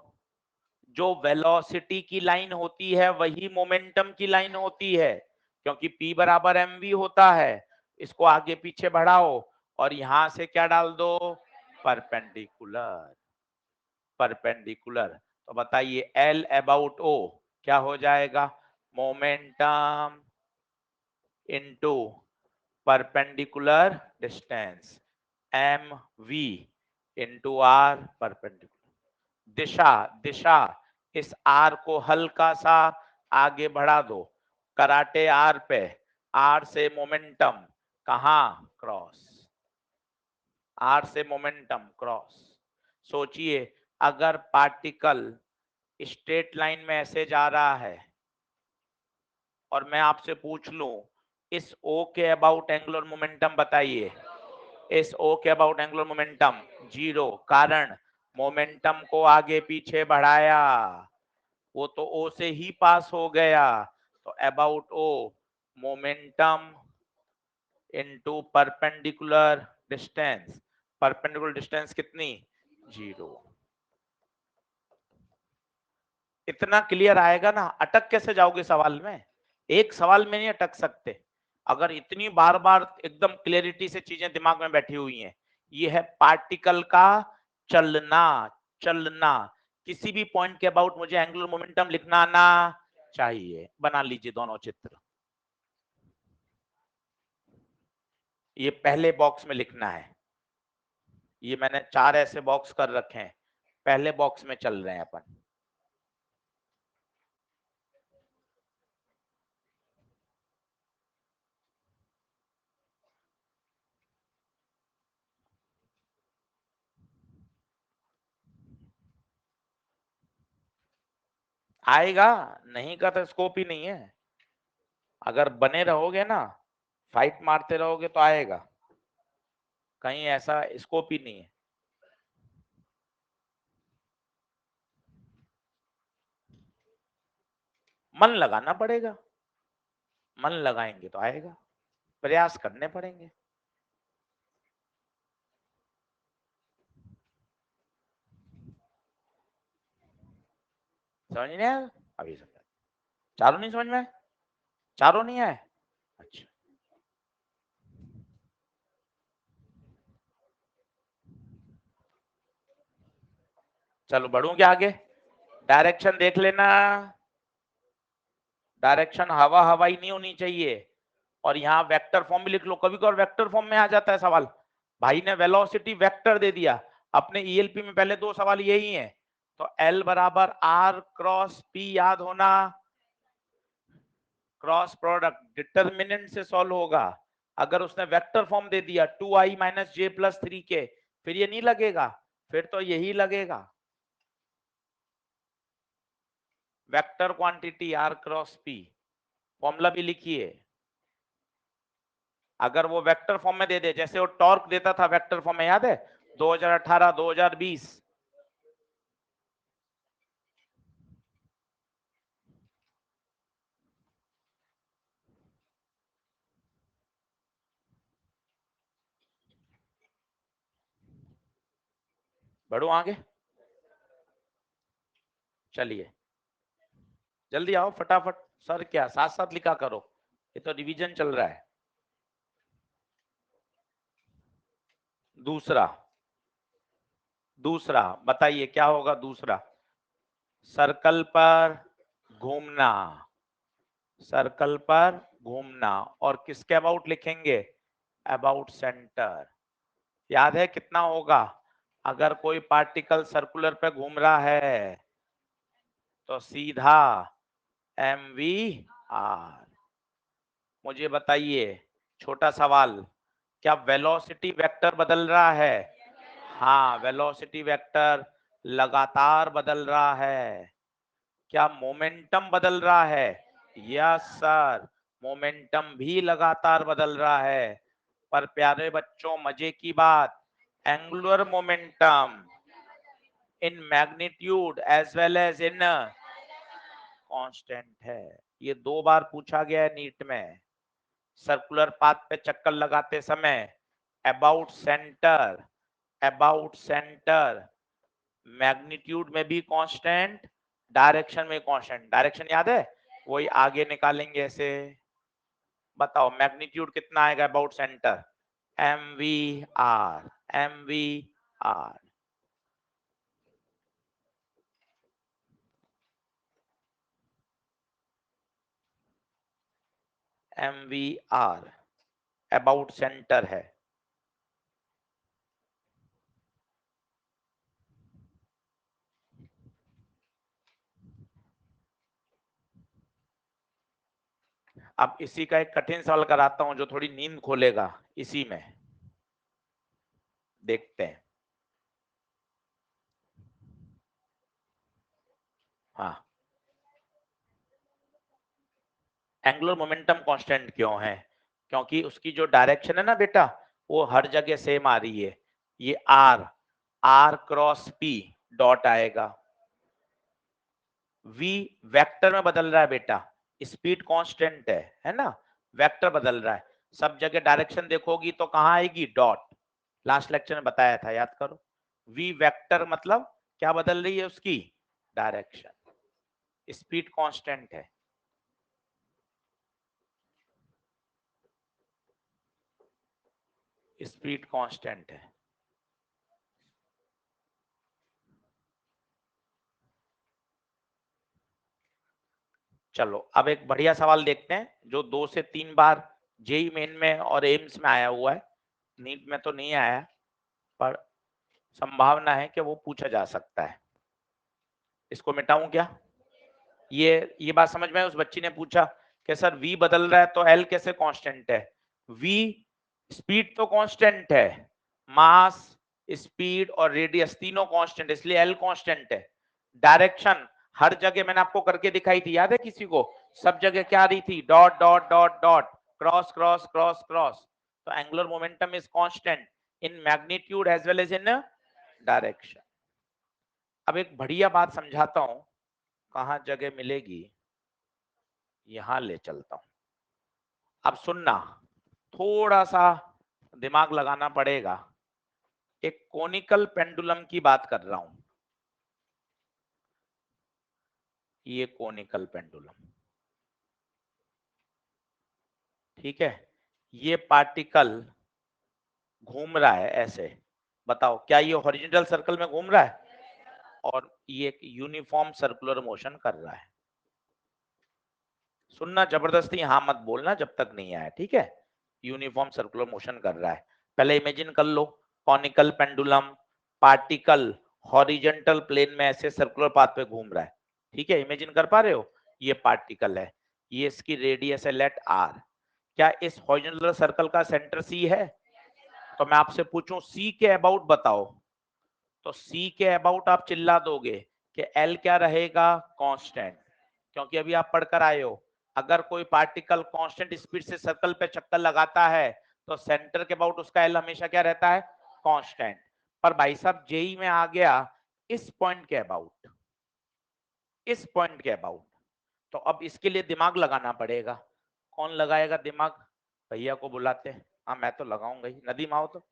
जो वेलोसिटी की लाइन होती है वही मोमेंटम की लाइन होती है, क्योंकि P बराबर mv होता है। इसको आगे पीछे बढ़ाओ और यहां से क्या डाल दो, परपेंडिकुलर। परपेंडिकुलर तो बताइए L अबाउट O क्या हो जाएगा, momentum into perpendicular distance, mv into r perpendicular. दिशा, दिशा इस R को हल्का सा आगे बढ़ा दो, कराटे R पे, R से मोमेंटम कहां, क्रॉस, R से मोमेंटम क्रॉस। सोचिए, अगर पार्टिकल स्ट्रेट लाइन में ऐसे जा रहा है और मैं आपसे पूछ लूं इस O के अबाउट एंगुलर मोमेंटम बताइए, इस O के अबाउट एंगुलर मोमेंटम 0, कारण मोमेंटम को आगे पीछे बढ़ाया, वो तो O से ही पास हो गया। तो about O momentum into perpendicular distance, perpendicular distance कितनी, 0। इतना क्लियर आएगा ना, अटक कैसे जाओगे सवाल में, एक सवाल में नहीं अटक सकते अगर इतनी बार बार एकदम क्लियरिटी से चीजें दिमाग में बैठी हुई हैं। ये है पार्टिकल का चलना, चलना। किसी भी पॉइंट के अबाउट मुझे एंगुलर मोमेंटम लिखना आना चाहिए। बना लीजिए दोनों चित्र। ये पहले बॉक्स में लिखना है, ये मैंने 4 ऐसे बॉक्स कर रखे हैं, पहले बॉक्स में चल रहे हैं अपन। आएगा, नहीं का तो स्कोप ही नहीं है। अगर बने रहोगे ना, फाइट मारते रहोगे तो आएगा, कहीं ऐसा स्कोप ही नहीं है। मन लगाना पड़ेगा, मन लगाएंगे तो आएगा, प्रयास करने पड़ेंगे। समझ नहीं आया, अभी समझ, चारों नहीं समझ में, चारों नहीं आए, अच्छा चलो बढ़ू क्या आगे, डायरेक्शन देख लेना, डायरेक्शन हवा हवाई नहीं होनी चाहिए। और यहाँ वेक्टर फॉर्म भी लिख लो, कभी कभी वेक्टर फॉर्म में आ जाता है सवाल, भाई ने वेलोसिटी वेक्टर दे दिया। अपने ईएलपी में पहले 2 सवाल यही हैं, तो L बराबर R क्रॉस P याद होना, क्रॉस प्रोडक्ट डिटरमिनेंट से सॉल्व होगा। अगर उसने वेक्टर फॉर्म दे दिया 2i माइनस जे प्लस 3k, फिर ये नहीं लगेगा, फिर तो यही लगेगा, vector quantity R cross P। Formula भी लिखिए, अगर वो वेक्टर फॉर्म में दे दे, जैसे वो टॉर्क देता था वेक्टर फॉर्म में, याद है 2018 2020, बढ़ो आगे, चलिए जल्दी आओ फटाफट। सर क्या साथ साथ लिखा करो, ये तो रिवीजन चल रहा है। दूसरा, दूसरा बताइए क्या होगा दूसरा, सर्कल पर घूमना, सर्कल पर घूमना, और किसके अबाउट लिखेंगे, अबाउट सेंटर। याद है कितना होगा, अगर कोई पार्टिकल सर्कुलर पे घूम रहा है तो सीधा mv/r। मुझे बताइए, छोटा सवाल, क्या वेलोसिटी वेक्टर बदल रहा है, हाँ, वेलोसिटी वेक्टर लगातार बदल रहा है। क्या मोमेंटम बदल रहा है? यस सर, मोमेंटम भी लगातार बदल रहा है। पर प्यारे बच्चों, मजे की बात, angular momentum in magnitude as well as in constant है। ये 2 बार पूछा गया है नीट में। सर्कुलर पाथ पे चक्कर लगाते समय about centre, about centre, magnitude में भी कांस्टेंट, डायरेक्शन में कांस्टेंट। डायरेक्शन याद है? वही आगे निकालेंगे ऐसे। बताओ मैग्नीट्यूड कितना आएगा about centre? M V R, M V R. M V R about centre है। अब इसी का एक कठिन सवाल कराता हूं जो थोड़ी नींद खोलेगा इसी में। देखते हैं। हाँ, एंगुलर मोमेंटम कांस्टेंट क्यों है? क्योंकि उसकी जो डायरेक्शन है ना बेटा, वो हर जगह सेम आ रही है। ये R, R cross P dot आएगा। वी वेक्टर में बदल रहा है बेटा, स्पीड कांस्टेंट है ना? वेक्टर बदल रहा है। सब जगह डायरेक्शन देखोगी तो कहां आएगी? डॉट। लास्ट लेक्चर में बताया था, याद करो। वी वेक्टर मतलब क्या बदल रही है? उसकी डायरेक्शन। स्पीड कांस्टेंट है। स्पीड कांस्टेंट है। चलो अब एक बढ़िया सवाल देखते हैं जो 2 से 3 बार जेई मेन में और एम्स में आया हुआ है। नीट में तो नहीं आया, पर संभावना है कि वो पूछा जा सकता है। इसको मिटाऊं क्या? ये बात समझ में? उस बच्ची ने पूछा कि सर v बदल रहा है तो l कैसे कांस्टेंट है? v स्पीड तो कांस्टेंट है, मास, स्पीड और रेडियस तीनों कांस्टेंट, इसलिए l कांस्टेंट है। डायरेक्शन हर जगह मैंने आपको करके दिखाई थी, याद है किसी को? सब जगह क्या आ रही थी? Dot dot dot dot, cross cross cross cross. तो angular momentum is constant in magnitude as well as in direction. अब एक बढ़िया बात समझाता हूं, कहां जगह मिलेगी, यहां ले चलता हूं। अब सुनना, थोड़ा सा दिमाग लगाना पड़ेगा। एक कोनिकल पेंडुलम की बात कर रहा हूं। ये कोनिकल पेंडुलम, ठीक है? ये पार्टिकल घूम रहा है ऐसे। बताओ क्या ये हॉरिजॉन्टल सर्कल में घूम रहा है? और ये एक यूनिफॉर्म सर्कुलर मोशन कर रहा है। सुनना, जबरदस्ती हाँ मत बोलना जब तक नहीं आया, ठीक है? यूनिफॉर्म सर्कुलर मोशन कर रहा है। पहले इमेजिन कर लो, conical pendulum, particle horizontal plane में ऐसे सर्कुलर पाथ पे घूम रहा है। ठीक है, इमेजिन कर पा रहे हो? ये पार्टिकल है, ये इसकी रेडियस है लेट आर। क्या इस हॉरिजॉन्टल सर्कल का सेंटर सी है? तो मैं आपसे पूछूं सी के अबाउट बताओ, तो सी के अबाउट आप चिल्ला दोगे कि एल क्या रहेगा? कांस्टेंट। क्योंकि अभी आप पढ़कर आए हो, अगर कोई पार्टिकल कांस्टेंट स्पीड से सर्कल पे चक्कर लगाता है तो सेंटर के अबाउट उसका एल हमेशा क्या रहता है? कांस्टेंट। पर भाई साहब जेई में आ गया इस पॉइंट के अबाउट, इस पॉइंट के अबाउट। तो अब इसके लिए दिमाग लगाना पड़ेगा। कौन लगाएगा दिमाग? भैया को बुलाते हैं। हाँ मैं तो लगाऊंगा ही, नदीम आओ तो।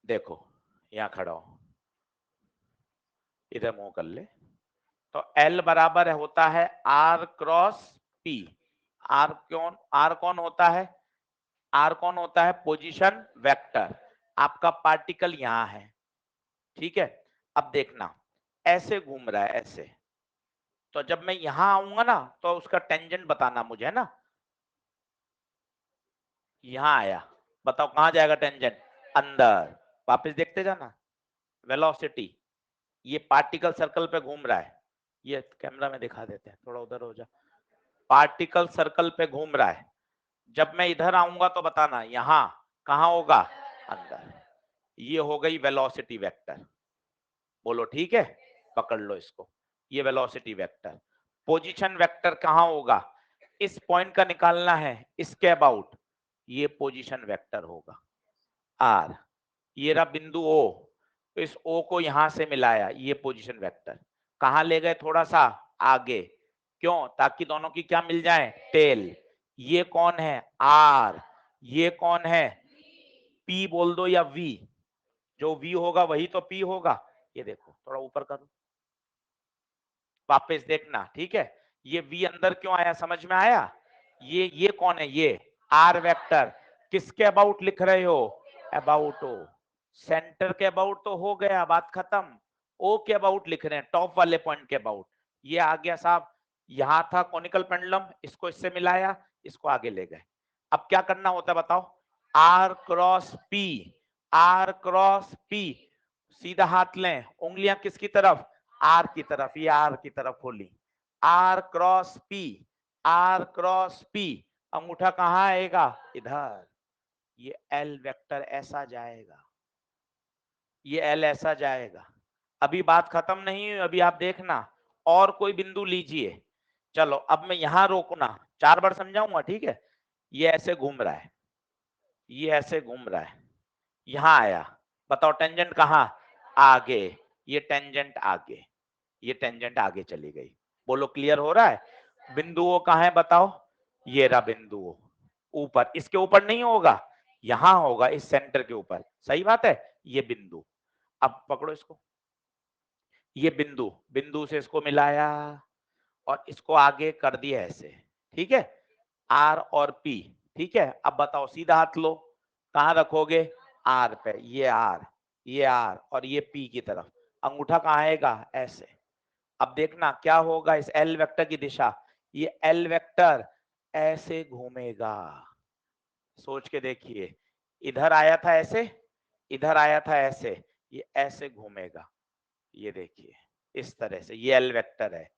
देखो यहाँ खड़ा हो, इधर मुंह कर ले। तो L बराबर है होता है R क्रॉस P। R कौन? R कौन होता है? R कौन होता है? Position vector. आपका पार्टिकल यहां है, ठीक है? अब देखना, ऐसे घूम रहा है ऐसे। तो जब मैं यहां आऊंगा ना तो उसका टेंजेंट बताना मुझे, है ना? यहां आया, बताओ कहां जाएगा टेंजेंट? अंदर। वापस देखते जाना, वेलोसिटी। ये पार्टिकल सर्कल पे घूम रहा है, ये कैमरा में दिखा देते हैं, थोड़ा उधर हो जा। पार्टिकल सर्कल पे घूम रहा है। जब मैं इधर आऊंगा तो बताना यहां कहां होगा? अंदर। ये हो गई वेलोसिटी वेक्टर। बोलो ठीक है, पकड़ लो इसको, ये वेलोसिटी वेक्टर। पोजीशन वेक्टर कहाँ होगा, इस पॉइंट का निकालना है, इसके अबाउट, ये पोजीशन वेक्टर होगा आर। ये रहा बिंदु ओ, तो इस ओ को यहां से मिलाया, ये पोजीशन वेक्टर। कहां ले गए, थोड़ा सा आगे, क्यों, ताकि दोनों की क्या मिल जाए, टेल। ये कौन है, आर, ये कौन है, पी बोल दो या वी, जो वी होगा वही तो पी होगा। ये देखो थोड़ा ऊपर करो, वापस देखना, ठीक है। ये वी अंदर क्यों आया, समझ में आया। ये कौन है, ये आर वेक्टर, किसके अबाउट लिख रहे हो, अबाउट ओ। सेंटर के अबाउट तो हो गया, बात खत्म। ओ के अबाउट लिख रहे हैं, टॉप वाले पॉइंट के अबाउट। ये आ गया साहब, यहां था कॉनिकल पेंडुलम, इसको इससे मिलाया, इसको आगे ले गए। अब क्या करना होता है बताओ, R cross P, R cross P, सीधा हाथ लें, उंगलियां किसकी तरफ, आर की तरफ, ये आर की तरफ होली, R cross P, R cross P, अंगूठा कहां आएगा, इधर। ये एल वेक्टर ऐसा जाएगा, ये एल ऐसा जाएगा। अभी बात खत्म नहीं हुई, अभी आप देखना, और कोई बिंदु लीजिए। चलो अब मैं यहां रोकना, 4 बार समझाऊंगा, ठीक है। ये ऐसे घूम रहा है, ये ऐसे घूम रहा है, यहां आया, बताओ टेंजेंट कहां, आगे, ये टेंजेंट आगे, ये टेंजेंट आगे चली गई। बोलो क्लियर हो रहा है। बिंदुओं कहां है बताओ, ये रहा बिंदुओं, ऊपर, इसके ऊपर नहीं होगा, यहां होगा, इस सेंटर के ऊपर, सही बात है। ये बिंदु, अब पकड़ो इसको, ये बिंदु, बिंदु से इसको मिलाया और इसको आगे कर दिया ऐसे, ठीक है, आर और पी, ठीक है। अब बताओ सीधा हाथ लो, कहां रखोगे, आर पे, ये आर, ये आर और ये पी की तरफ, अंगूठा कहां आएगा, ऐसे। अब देखना क्या होगा इस एल वेक्टर की दिशा, ये एल वेक्टर ऐसे घूमेगा, सोच के देखिए, इधर आया था ऐसे, इधर आया था ऐसे, ये ऐसे घूमेगा, ये देखिए इस तरह से, ये एल वेक्टर है।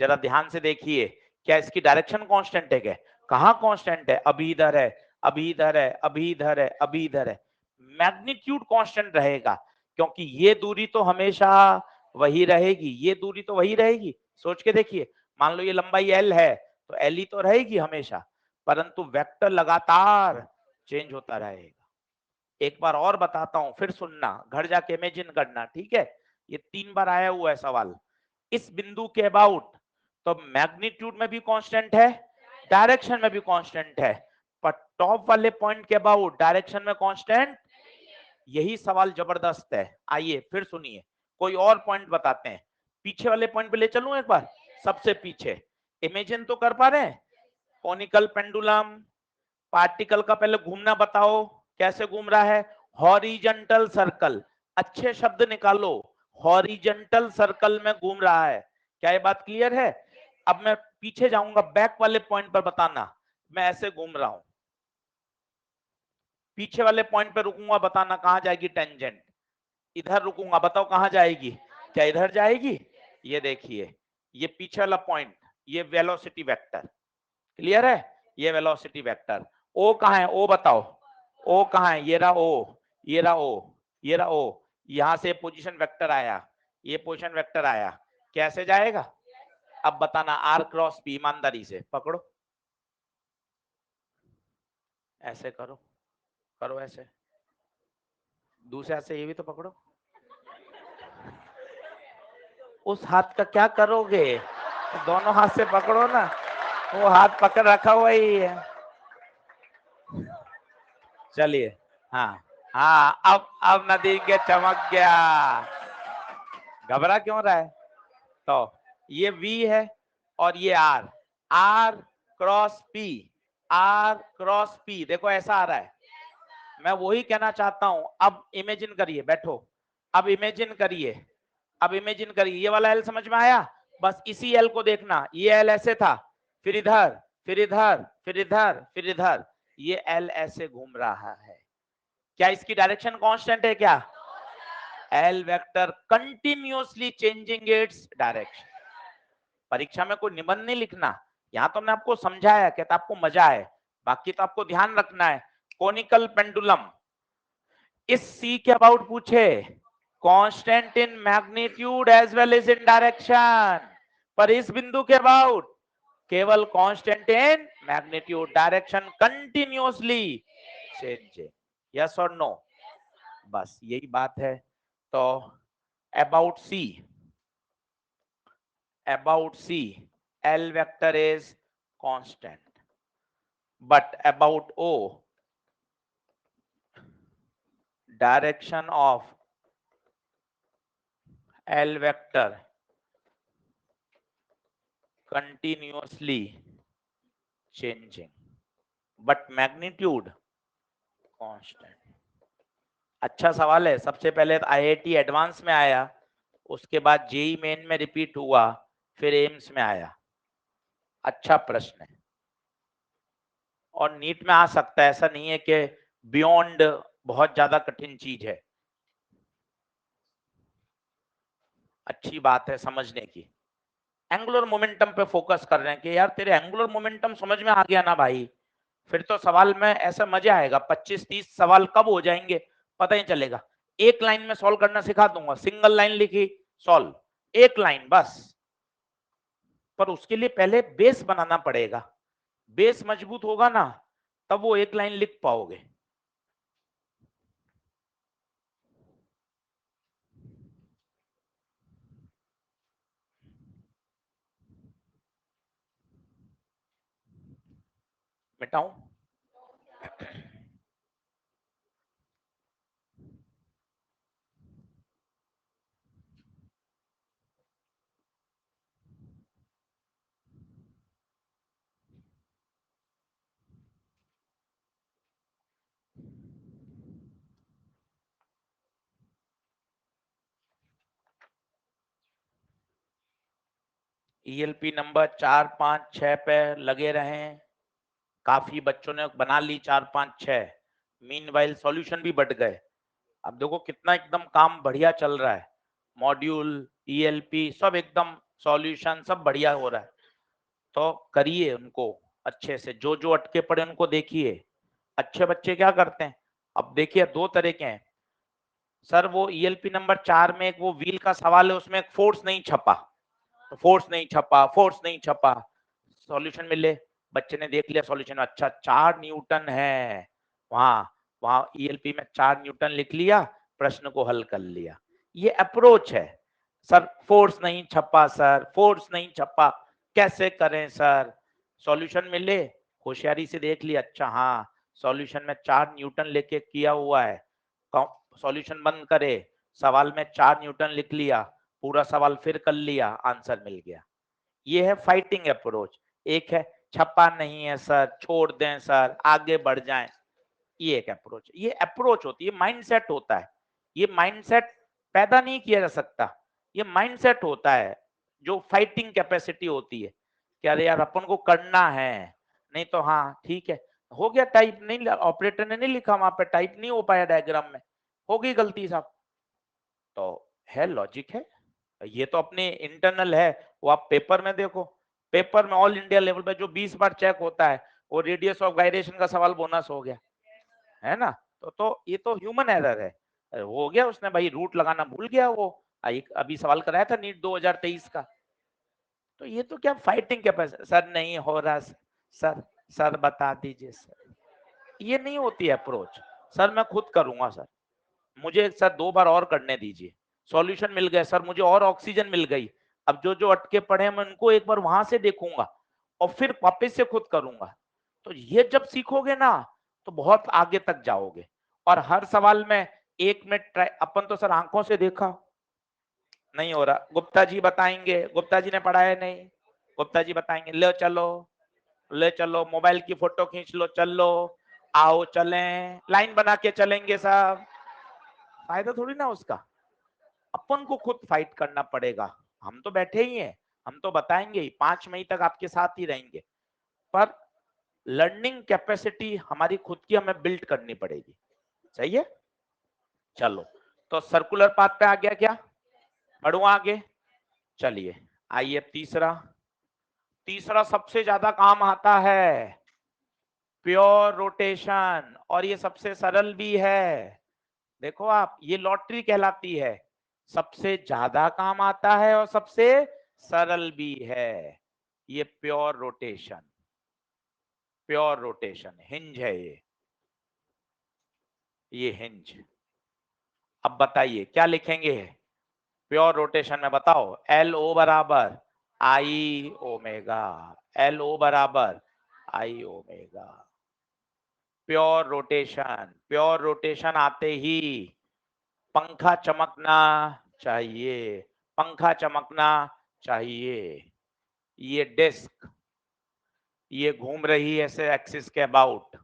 जरा ध्यान से देखिए, क्या इसकी डायरेक्शन कांस्टेंट है क्या, कहां कांस्टेंट है, अभी इधर है, अभी इधर है, अभी इधर है, अभी इधर है। मैग्नीट्यूड कांस्टेंट रहेगा, क्योंकि ये दूरी तो हमेशा वही रहेगी, ये दूरी तो वही रहेगी। सोच के देखिए, मान लो ये लंबाई एल है, तो एल ही तो रहेगी हमेशा, परंतु वेक्टर लगातार चेंज होता रहेगा। एक बार और बताता हूं, फिर सुनना, घर जाके इमेजिन करना, ठीक है। ये 3 बार आया हुआ है सवाल। इस बिंदु के अबाउट तो मैग्नीट्यूड में भी कांस्टेंट है, डायरेक्शन में भी कांस्टेंट है, पर टॉप वाले पॉइंट के अबाउट डायरेक्शन में कांस्टेंट। यही सवाल जबरदस्त है, आइए फिर सुनिए, कोई और पॉइंट बताते हैं। पीछे वाले पॉइंट पे ले चलूं एक बार, सबसे पीछे, इमेजिन तो कर पा रहे हैं, कॉनिकल पेंडुलम, पार्टिकल का पहले घूमना बताओ, कैसे घूम रहा है, हॉरिजॉन्टल सर्कल, अच्छे शब्द निकालो, हॉरिजॉन्टल सर्कल में घूम रहा है। क्या ये बात क्लियर है। अब मैं पीछे जाऊंगा, बैक वाले पॉइंट पर बताना, मैं ऐसे घूम रहा हूं, पीछे वाले पॉइंट पर रुकूंगा, बताना कहां जाएगी टेंजेंट, इधर रुकूंगा, बताओ कहां जाएगी, क्या इधर जाएगी। ये देखिए, ये पीछे वाला पॉइंट, ये वेलोसिटी वेक्टर, क्लियर है, ये वेलोसिटी वेक्टर। ओ कहां है, ओ बताओ, ओ कहां है, ये रहा ओ, ये रहा ओ, ये रहा ओ, यहां से पोजीशन वेक्टर आया, ये पोजीशन वेक्टर आया, कैसे जाएगा। अब बताना, आर क्रॉस पी, ईमानदारी से पकड़ो, ऐसे करो, करो ऐसे, दूसरे हाथ से ये भी तो पकड़ो, उस हाथ का क्या करोगे, दोनों हाथ से पकड़ो ना, वो हाथ पकड़ रखा हुआ ही है। चलिए, हाँ हाँ, अब नदी के चमक गया, घबरा क्यों रहा है। तो ये V है और ये R, R cross P, R cross P, देखो ऐसा आ रहा है। मैं वही कहना चाहता हूं, अब इमेजिन करिए, बैठो, अब इमेजिन करिए, अब इमेजिन करिए, ये वाला एल समझ में आया, बस इसी एल को देखना, ये एल ऐसे था, फिर इधर, फिर इधर, फिर इधर, फिर इधर, ये एल ऐसे घूम रहा है। क्या इसकी डायरेक्शन कांस्टेंट है क्या, L vector continuously changing its direction. परीक्षा में कोई निबंध नहीं लिखना, यहाँ तो मैंने आपको समझाया, कहता आपको मजा आए, बाकी तो आपको ध्यान रखना है। कोनिकल पेंडुलम, इस सी के अबाउट पूछे, constant in magnitude as well as in direction, पर इस बिंदु के अबाउट केवल constant in magnitude, direction continuously changing, yes और नो, बस यही बात है। तो about C L vector is constant, but about O, direction of L vector continuously changing, but magnitude constant। अच्छा सवाल है। सबसे पहले IIT एडवांस में आया, उसके बाद जेई मेन में रिपीट हुआ, फिर एम्स में आया। अच्छा प्रश्न है और नीट में आ सकता है, ऐसा नहीं है कि बियॉन्ड बहुत ज्यादा कठिन चीज है। अच्छी बात है समझने की। एंगुलर मोमेंटम पे फोकस कर रहे हैं कि यार तेरे एंगुलर मोमेंटम समझ में आ गया ना भाई, फिर तो सवाल में ऐसा मजा आएगा। 25-30 सवाल कब हो जाएंगे पता ही चलेगा। एक लाइन में सॉल्व करना सिखा दूंगा, सिंगल लाइन लिखी सॉल्व, एक लाइन बस। पर उसके लिए पहले बेस बनाना पड़ेगा, बेस मजबूत होगा ना तब वो एक लाइन लिख पाओगे। मिटाऊं? ELP नंबर 4, 5, 6 पे लगे रहे, काफी बच्चों ने बना ली 4, 5, 6। मीनवाइल सॉल्यूशन भी बढ़ गए। अब देखो कितना एकदम काम बढ़िया चल रहा है, मॉड्यूल ELP सब एकदम सॉल्यूशन सब बढ़िया हो रहा है। तो करिए उनको अच्छे से, जो जो अटके पड़े उनको देखिए। अच्छे बच्चे क्या करते हैं, अब देखिए दो तरह के हैं सर। वो ELP नंबर 4 में एक वो व्हील का सवाल है, उसमें एक फोर्स नहीं छपा, तो फोर्स नहीं छपा, फोर्स नहीं छपा, सॉल्यूशन मिले, बच्चे ने देख लिया सॉल्यूशन, अच्छा 4 न्यूटन है, वहां वहां ELP में 4 न्यूटन लिख लिया, प्रश्न को हल कर लिया। ये अप्रोच है। सर फोर्स नहीं छपा, सर फोर्स नहीं छपा, कैसे करें सर? सॉल्यूशन मिले, होशियारी से देख लिया, अच्छा हाँ सॉल्यूशन में 4 न्यूटन लेके किया हुआ है, सॉल्यूशन बंद करे, सवाल में 4 न्यूटन लिख लिया, पूरा सवाल फिर कर लिया, आंसर मिल गया। ये है फाइटिंग अप्रोच। एक है छप्पा नहीं है सर, छोड़ दें सर, आगे बढ़ जाएं, ये एक अप्रोच। ये अप्रोच होती है, माइंडसेट होता है। ये माइंडसेट पैदा नहीं किया जा सकता, ये माइंडसेट होता है जो फाइटिंग कैपेसिटी होती है कि अरे यार अपन को करना है, नहीं तो हाँ ठीक है हो गया, टाइप नहीं, ऑपरेटर ने नहीं लिखा वहां पे, टाइप नहीं हो पाया डायग्राम में, हो गई गलती साहब, तो है लॉजिक है। ये तो अपने इंटरनल है, वो आप पेपर में देखो, पेपर में ऑल इंडिया लेवल पे जो 20 बार चेक होता है, वो रेडियस ऑफ गायरेशन का सवाल बोनस हो गया है ना। तो ये तो ह्यूमन एरर है, हो गया उसने भाई रूट लगाना भूल गया वो, अभी सवाल कराया था नीट 2023 का। तो ये तो क्या फाइटिंग कैपेसिटी, सर नहीं हो रहा सर, सर बता दीजिए सर, ये नहीं होती अप्रोच। सर मैं खुद करूंगा सर, मुझे सर 2 बार और करने दीजिए, सॉल्यूशन मिल गए सर, मुझे और ऑक्सीजन मिल गई, अब जो जो अटके पड़े हैं मैं उनको एक बार वहां से देखूंगा और फिर वापस से खुद करूंगा। तो ये जब सीखोगे ना तो बहुत आगे तक जाओगे। और हर सवाल में एक मिनट अपन तो सर आंखों से देखा नहीं हो रहा, गुप्ता जी बताएंगे, गुप्ता जी ने पढ़ाया नहीं, गुप्ता जी बताएंगे, ले चलो, ले चलो मोबाइल की फोटो खींच लो, चलो आओ चलें, लाइन बना के चलेंगे साहब, फायदा थोड़ी ना उसका। अपन को खुद फाइट करना पड़ेगा। हम तो बैठे ही हैं, हम तो बताएंगे ही, 5 मई तक आपके साथ ही रहेंगे, पर लर्निंग कैपेसिटी हमारी खुद की हमें बिल्ड करनी पड़ेगी। सही है, चलो तो सर्कुलर पाथ पे आ गया क्या, बढ़ू आगे, चलिए आइए तीसरा। तीसरा सबसे ज्यादा काम आता है, प्योर रोटेशन, और ये सबसे सरल भी है। देखो आप, ये लॉटरी कहलाती है, सबसे ज्यादा काम आता है और सबसे सरल भी है। ये pure rotation, pure rotation hinge है ये हिंज। अब बताइए क्या लिखेंगे प्योर रोटेशन में, बताओ। एल ओ बराबर आई ओमेगा, एल ओ बराबर I omega. Pure rotation, pure rotation आते ही पंखा चमकना चाहिए, पंखा चमकना चाहिए। ये डिस्क ये घूम रही है ऐसे एक्सिस के अबाउट,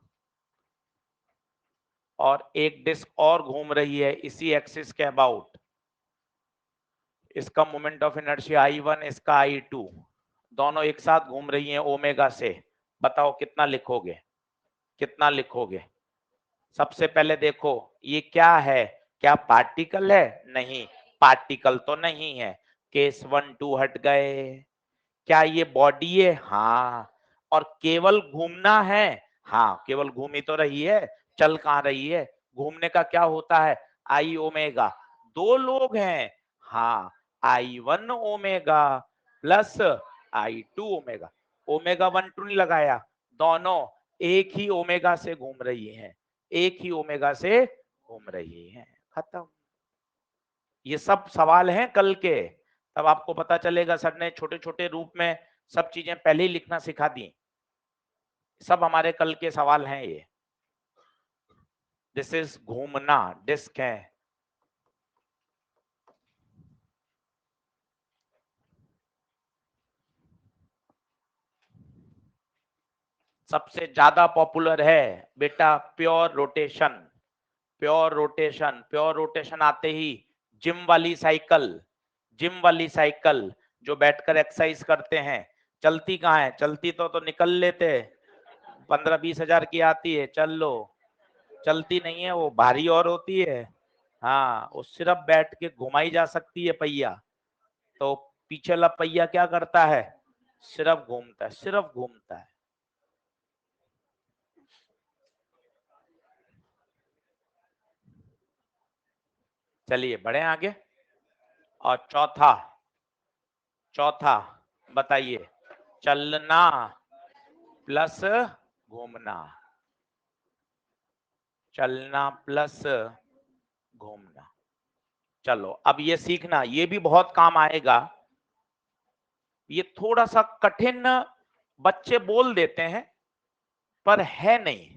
और एक डिस्क और घूम रही है इसी एक्सिस के अबाउट। इसका मोमेंट ऑफ इनर्शिया I1, इसका I2, दोनों एक साथ घूम रही हैं ओमेगा से। बताओ कितना लिखोगे, कितना लिखोगे? सबसे पहले देखो ये क्या है, क्या पार्टिकल है? नहीं, पार्टिकल तो नहीं है। केस 1 2 हट गए। क्या ये बॉडी है? हाँ। और केवल घूमना है? हाँ, केवल घूम ही तो रही है, चल कहाँ रही है? घूमने का क्या होता है? आई ओमेगा। दो लोग हैं, हाँ, I1 omega plus I2 omega. Omega 1 2 नहीं लगाया, दोनों एक ही ओमेगा से घूम रही हैं, एक ही ओमेगा से घूम रही हैं। खत्म। ये सब सवाल हैं कल के, तब आपको पता चलेगा सर ने छोटे छोटे रूप में सब चीजें पहले ही लिखना सिखा दी। सब हमारे कल के सवाल हैं ये। दिस इज घूमना, डिस्क है। सबसे ज्यादा पॉपुलर है बेटा pure rotation, pure rotation. Pure rotation आते ही जिम वाली साइकिल, जिम वाली साइकिल जो बैठकर एक्सरसाइज करते हैं, चलती कहाँ है? चलती तो निकल लेते, 15-20 हजार की आती है, चल लो। चलती नहीं है, वो भारी और होती है। हाँ, वो सिर्फ बैठ के घुमाई जा सकती है पहिया। तो पीछे वाला पहिया क्या करता है? सिर्फ घूमता है, सिर्फ घूमता है। चलिए बढ़े आगे। और चौथा, चौथा बताइए। चलना प्लस घूमना, चलना प्लस घूमना। चलो अब ये सीखना, ये भी बहुत काम आएगा। ये थोड़ा सा कठिन बच्चे बोल देते हैं, पर है नहीं।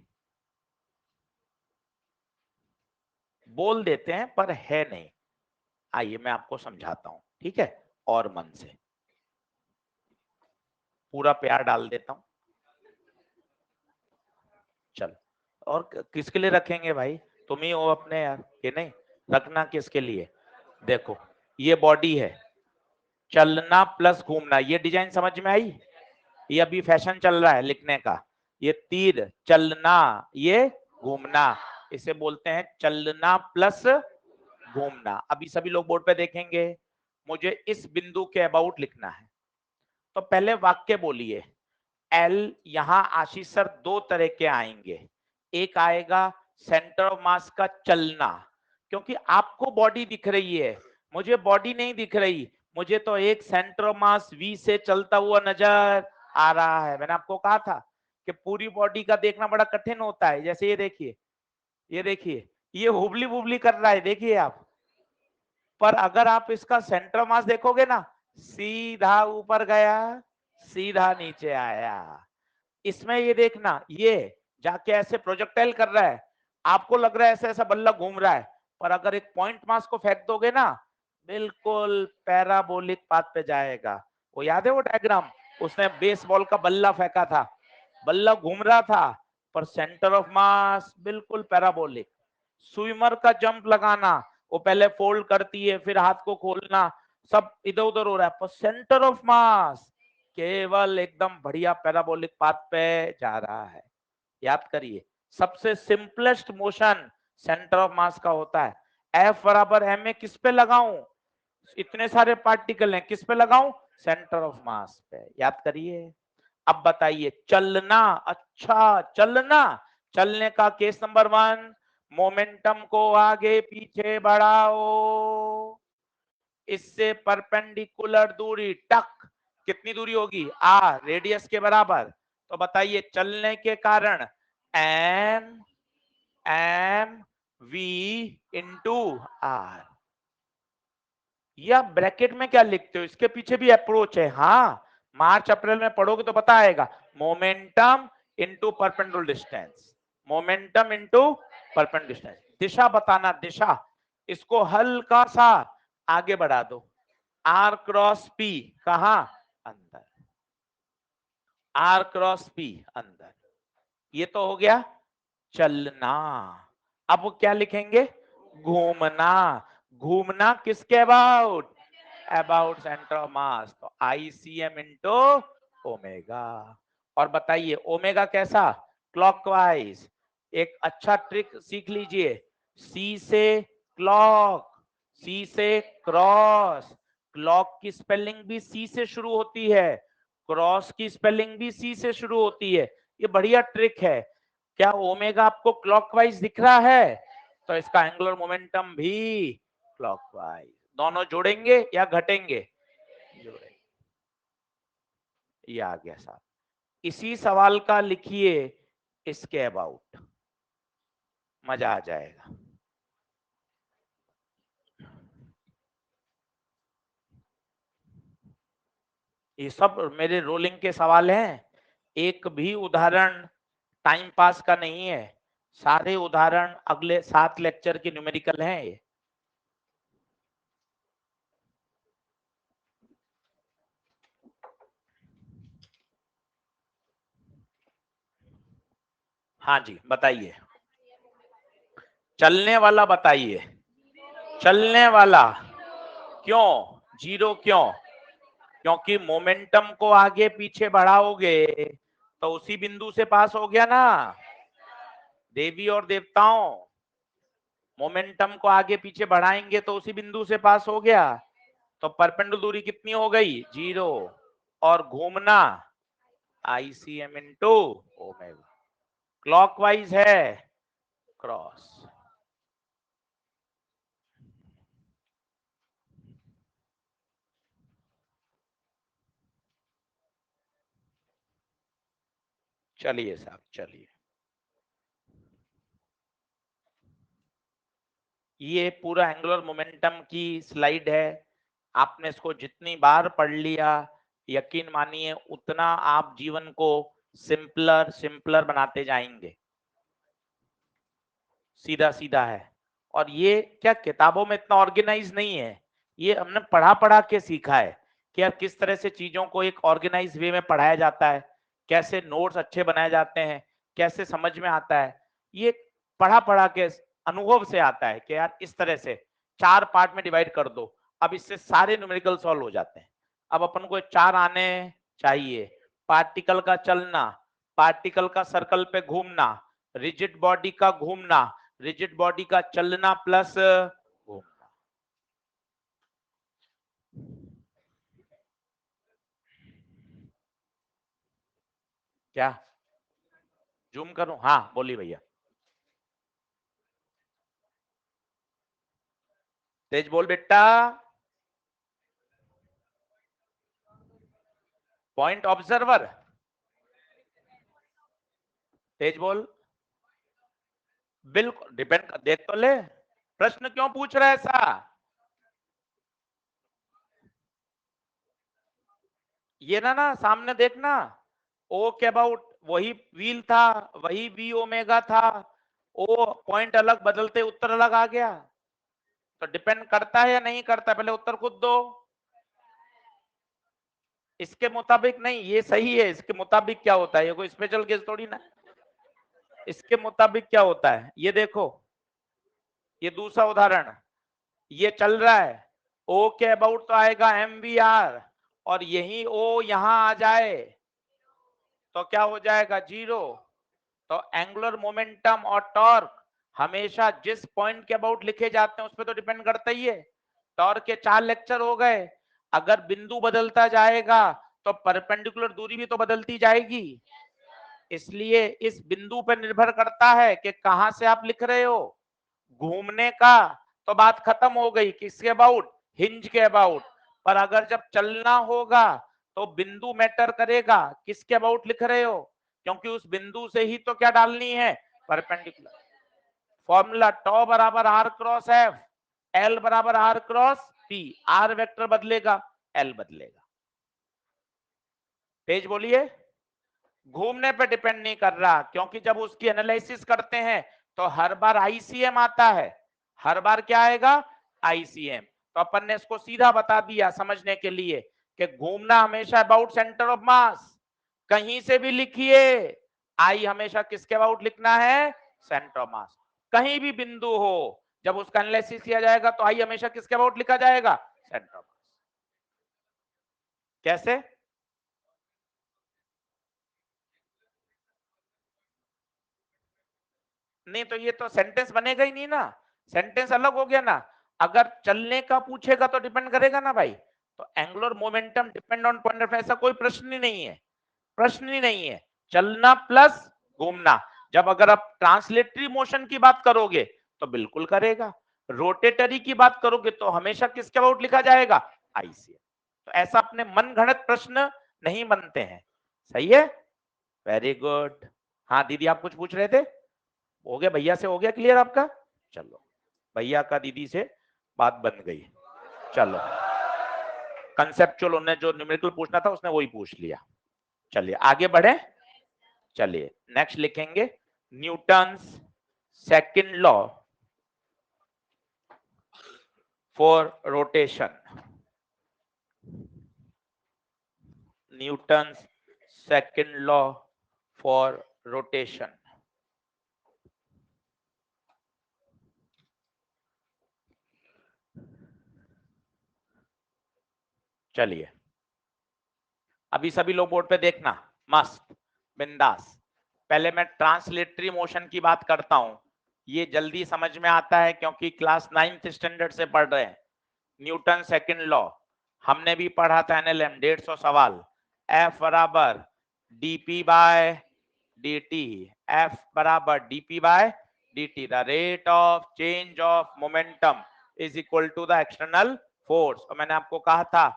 बोल देते हैं पर है नहीं। आइए मैं आपको समझाता हूं, ठीक है? और मन से पूरा प्यार डाल देता हूं। चल, और किसके लिए रखेंगे भाई? तुम ही हो अपने यार, ये नहीं रखना किसके लिए? देखो ये बॉडी है, चलना प्लस घूमना, ये डिजाइन समझ में आई? ये अभी फैशन चल रहा है लिखने का। ये तीर चलना, ये घूमना, इसे बोलते हैं चलना प्लस घूमना। अभी सभी लोग बोर्ड पे देखेंगे, मुझे इस बिंदु के अबाउट लिखना है। तो पहले वाक्य बोलिए। एल, यहां आशीष सर दो तरह के आएंगे। एक आएगा सेंटर ऑफ मास का चलना, क्योंकि आपको बॉडी दिख रही है, मुझे बॉडी नहीं दिख रही। मुझे तो एक सेंटर ऑफ मास वी से चलता हुआ नजर आ रहा है। मैंने आपको कहा था कि पूरी बॉडी का देखना बड़ा कठिन होता है। जैसे ये देखिए, ये देखिए, ये हुबली बुबली कर रहा है, देखिए आप। पर अगर आप इसका सेंटर मास देखोगे ना, सीधा ऊपर गया, सीधा नीचे आया। इसमें ये देखना, ये जाके ऐसे प्रोजेक्टाइल कर रहा है, आपको लग रहा है ऐसे ऐसा बल्ला घूम रहा है, पर अगर एक पॉइंट मास को फेंक दोगे ना, बिल्कुल पैराबोलिक पाथ पे जाएगा। वो याद है वो डायग्राम, उसने बेसबॉल का बल्ला फेंका था, बल्ला घूम रहा था, पर सेंटर ऑफ मास बिल्कुल पैराबोलिक। स्विमर का जंप लगाना, वो पहले फोल्ड करती है, फिर हाथ को खोलना, सब इधर उधर हो रहा है, पर सेंटर ऑफ मास केवल एकदम बढ़िया पैराबोलिक पाथ पे जा रहा है। याद करिए, सबसे simplest motion centre of mass का होता है। F बराबर एम ए किस पे लगाऊं? इतने सारे पार्टिकल हैं, किस पे लगाऊं? सेंटर ऑफ मास पे। याद करिए। अब बताइए चलना, अच्छा चलना, चलने का केस नंबर 1, मोमेंटम को आगे पीछे बढ़ाओ, इससे परपेंडिकुलर दूरी टक कितनी दूरी होगी, आर, रेडियस के बराबर। तो बताइए चलने के कारण एम वी इंटू आर। या ब्रैकेट में क्या लिखते हो, इसके पीछे भी अप्रोच है। हाँ, मार्च अप्रैल में पढ़ोगे तो पता आएगा, momentum into perpendicular distance, momentum into perpendicular distance. दिशा बताना, दिशा। इसको हल्का सा आगे बढ़ा दो, आर क्रॉस पी कहा, अंदर, आर क्रॉस पी अंदर। ये तो हो गया चलना। अब वो क्या लिखेंगे, घूमना। घूमना किसके about, about centre of mass. तो ICM इंटू ओमेगा। और बताइए ओमेगा कैसा, क्लॉकवाइज। एक अच्छा ट्रिक सीख लीजिए, सी से क्लॉक, सी से क्रॉस। क्लॉक की स्पेलिंग भी सी से शुरू होती है, क्रॉस की स्पेलिंग भी सी से शुरू होती है। ये बढ़िया ट्रिक है। क्या ओमेगा आपको क्लॉकवाइज दिख रहा है, तो इसका एंगुलर मोमेंटम भी क्लॉकवाइज। दोनों जोड़ेंगे या घटेंगे, जोड़ेंगे। ये आ गया साहब। इसी सवाल का लिखिए इसके अबाउट, मजा आ जाएगा। ये सब मेरे रोलिंग के सवाल हैं, एक भी उदाहरण टाइम पास का नहीं है, सारे उदाहरण अगले 7 लेक्चर के न्यूमेरिकल हैं ये। हाँ जी बताइए, चलने वाला बताइए, चलने वाला क्यों, जीरो क्यों, क्योंकि मोमेंटम को आगे पीछे बढ़ाओगे तो उसी बिंदु से पास हो गया ना। देवी और देवताओं, मोमेंटम को आगे पीछे बढ़ाएंगे तो उसी बिंदु से पास हो गया। तो परपेंडिकुलर दूरी कितनी हो गई, जीरो। और घूमना ICM इंटू ओमेगा। क्लॉकवाइज है, क्रॉस। चलिए साहब चलिए, ये पूरा एंगुलर मोमेंटम की स्लाइड है। आपने इसको जितनी बार पढ़ लिया, यकीन मानिए उतना आप जीवन को सिंपलर सिंपलर बनाते जाएंगे। सीधा सीधा है। और ये क्या किताबों में इतना ऑर्गेनाइज नहीं है, ये हमने पढ़ा पढ़ा के सीखा है कि यार किस तरह से चीजों को एक ऑर्गेनाइज वे में पढ़ाया जाता है, कैसे नोट्स अच्छे बनाए जाते हैं, कैसे समझ में आता है। ये पढ़ा पढ़ा के अनुभव से आता है कि यार इस तरह से 4 पार्ट में डिवाइड कर दो, अब इससे सारे न्यूमेरिकल सॉल्व हो जाते हैं। अब अपन को 4 आने चाहिए, पार्टिकल का चलना, पार्टिकल का सर्कल पे घूमना, रिजिड बॉडी का घूमना, रिजिड बॉडी का चलना प्लस घूमना। क्या जूम करूं, हाँ बोलिए भैया, तेज बोल बेटा। पॉइंट ऑब्जर्वर, तेज बोल। बिल्कुल डिपेंड, देख तो ले, प्रश्न क्यों पूछ रहा है ऐसा। ये ना सामने देखना, ओ के अबाउट वही व्हील था, वही वी ओमेगा था, ओ पॉइंट अलग बदलते उत्तर अलग आ गया। तो डिपेंड करता है या नहीं करता, पहले उत्तर खुद दो। इसके मुताबिक नहीं, ये सही है, इसके मुताबिक क्या होता है, ये कोई स्पेशल केस थोड़ी ना। इसके मुताबिक क्या होता है ये देखो, ये दूसरा उदाहरण, ये चल रहा है, ओ के अबाउट तो आएगा MVR, और यही ओ यहां आ जाए तो क्या हो जाएगा, जीरो। तो एंगुलर मोमेंटम और टॉर्क हमेशा जिस पॉइंट के अबाउट लिखे जाते हैं उस पर तो डिपेंड करता ही है। टॉर्क के 4 लेक्चर हो गए, अगर बिंदु बदलता जाएगा तो परपेंडिकुलर दूरी भी तो बदलती जाएगी। इसलिए इस बिंदु पर निर्भर करता है कि कहां से आप लिख रहे हो। घूमने का तो बात खत्म हो गई, किसके अबाउट, हिंज के अबाउट। पर अगर जब चलना होगा तो बिंदु मैटर करेगा, किसके अबाउट लिख रहे हो, क्योंकि उस बिंदु से ही तो क्या डालनी है, परपेंडिकुलर। फॉर्मूला टॉ बराबर आर क्रॉस एफ, एल बराबर R cross P. R vector बदलेगा, एल बदलेगा। तेज बोलिए। घूमने पे डिपेंड नहीं कर रहा, क्योंकि जब उसकी एनालिसिस करते हैं तो हर बार आईसीएम आता है, हर बार क्या आएगा, आईसीएम। तो अपन ने इसको सीधा बता दिया समझने के लिए कि घूमना हमेशा अबाउट सेंटर ऑफ मास। कहीं से भी लिखिए, आई हमेशा किसके अबाउट लिखना है, सेंटर ऑफ मास। कहीं भी बिंदु हो, जब उसका एनालिसिस किया जाएगा तो आई हमेशा किसके अबाउट लिखा जाएगा, सेंटर ऑफ मास। कैसे, नहीं तो ये तो सेंटेंस बनेगा ही नहीं ना, सेंटेंस अलग हो गया ना। अगर चलने का पूछेगा तो डिपेंड करेगा ना भाई। तो angular momentum depend on point of, ऐसा कोई प्रश्न ही नहीं है, प्रश्न ही नहीं है। चलना प्लस घूमना। जब अगर आप ट्रांसलेटरी मोशन की बात करोगे तो बिल्कुल करेगा, रोटेटरी की बात करोगे तो हमेशा किसके अबाउट लिखा जाएगा, आईसीएम। तो ऐसा अपने मन घड़त प्रश्न नहीं बनते हैं। सही है, वेरी गुड। हाँ दीदी आप कुछ पूछ रहे थे, हो गया भैया से, हो गया क्लियर आपका। चलो, भैया का दीदी से बात बन गई। चलो, कंसेप्चुअल उन्हें जो न्यूमेरिकल पूछना था उसने वही पूछ लिया। चलिए आगे बढ़े। चलिए नेक्स्ट लिखेंगे Newton's second law for rotation. Newton's second law for rotation. चलिए अभी सभी लोग बोर्ड पे देखना, मस्त बिंदास। पहले मैं ट्रांसलेटरी मोशन की बात करता हूं, ये जल्दी समझ में आता है क्योंकि क्लास 9th स्टैंडर्ड से पढ़ रहे हैं। न्यूटन सेकंड लॉ हमने भी पढ़ा था, एनएलएम 150 सवाल। F बराबर dp बाय dt, F बराबर dp by dt, the rate of change of momentum is equal to the external force. और मैंने आपको कहा था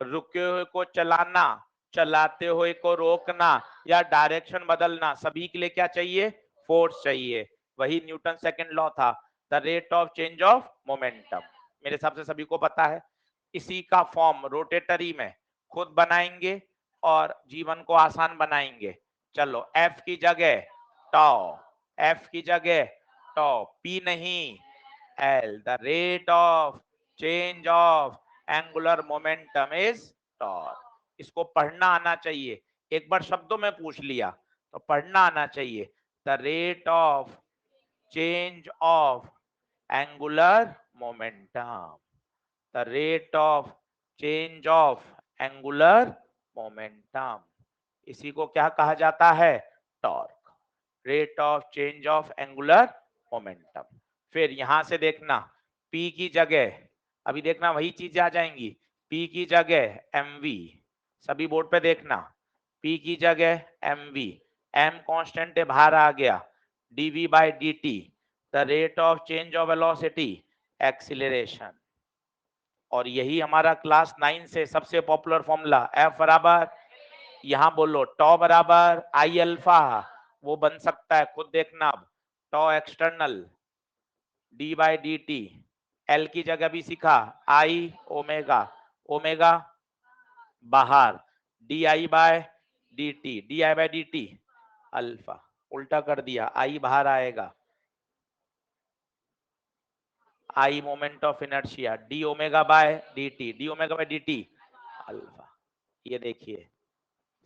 रुके हुए को चलाना, चलाते हुए को रोकना या डायरेक्शन बदलना, सभी के लिए क्या चाहिए, फोर्स चाहिए। वही न्यूटन सेकंड लॉ था, the rate of change of momentum. मेरे हिसाब से सभी को पता है। इसी का फॉर्म रोटेटरी में खुद बनाएंगे और जीवन को आसान बनाएंगे। चलो F की जगह टॉ, F की जगह टॉ, P नहीं L, the rate of change of angular momentum is torque. इसको पढ़ना आना चाहिए, एक बार शब्दों में पूछ लिया तो पढ़ना आना चाहिए, the rate of change of angular momentum, the rate of change of angular momentum. इसी को क्या कहा जाता है, torque, rate of change of angular momentum. फिर यहां से देखना P की जगह, अभी देखना वही चीजें आ जाएंगी, P की जगह mv, सभी बोर्ड पे देखना, P की जगह mv, m कांस्टेंट है बाहर आ गया, dv by dt, the rate of change of velocity, acceleration. और यही हमारा क्लास 9 से सबसे पॉपुलर फॉर्मूला, F बराबर, यहां बोलो टॉ बराबर आई अल्फा, वो बन सकता है खुद देखना। अब tau external D by D T, L की जगह भी सीखा आई ओमेगा, ओमेगा बाहर, D I by D T, D I by D T alpha, उल्टा कर दिया, आई बाहर आएगा, I moment of inertia, D omega by D T, D omega by D T alpha. ये देखिए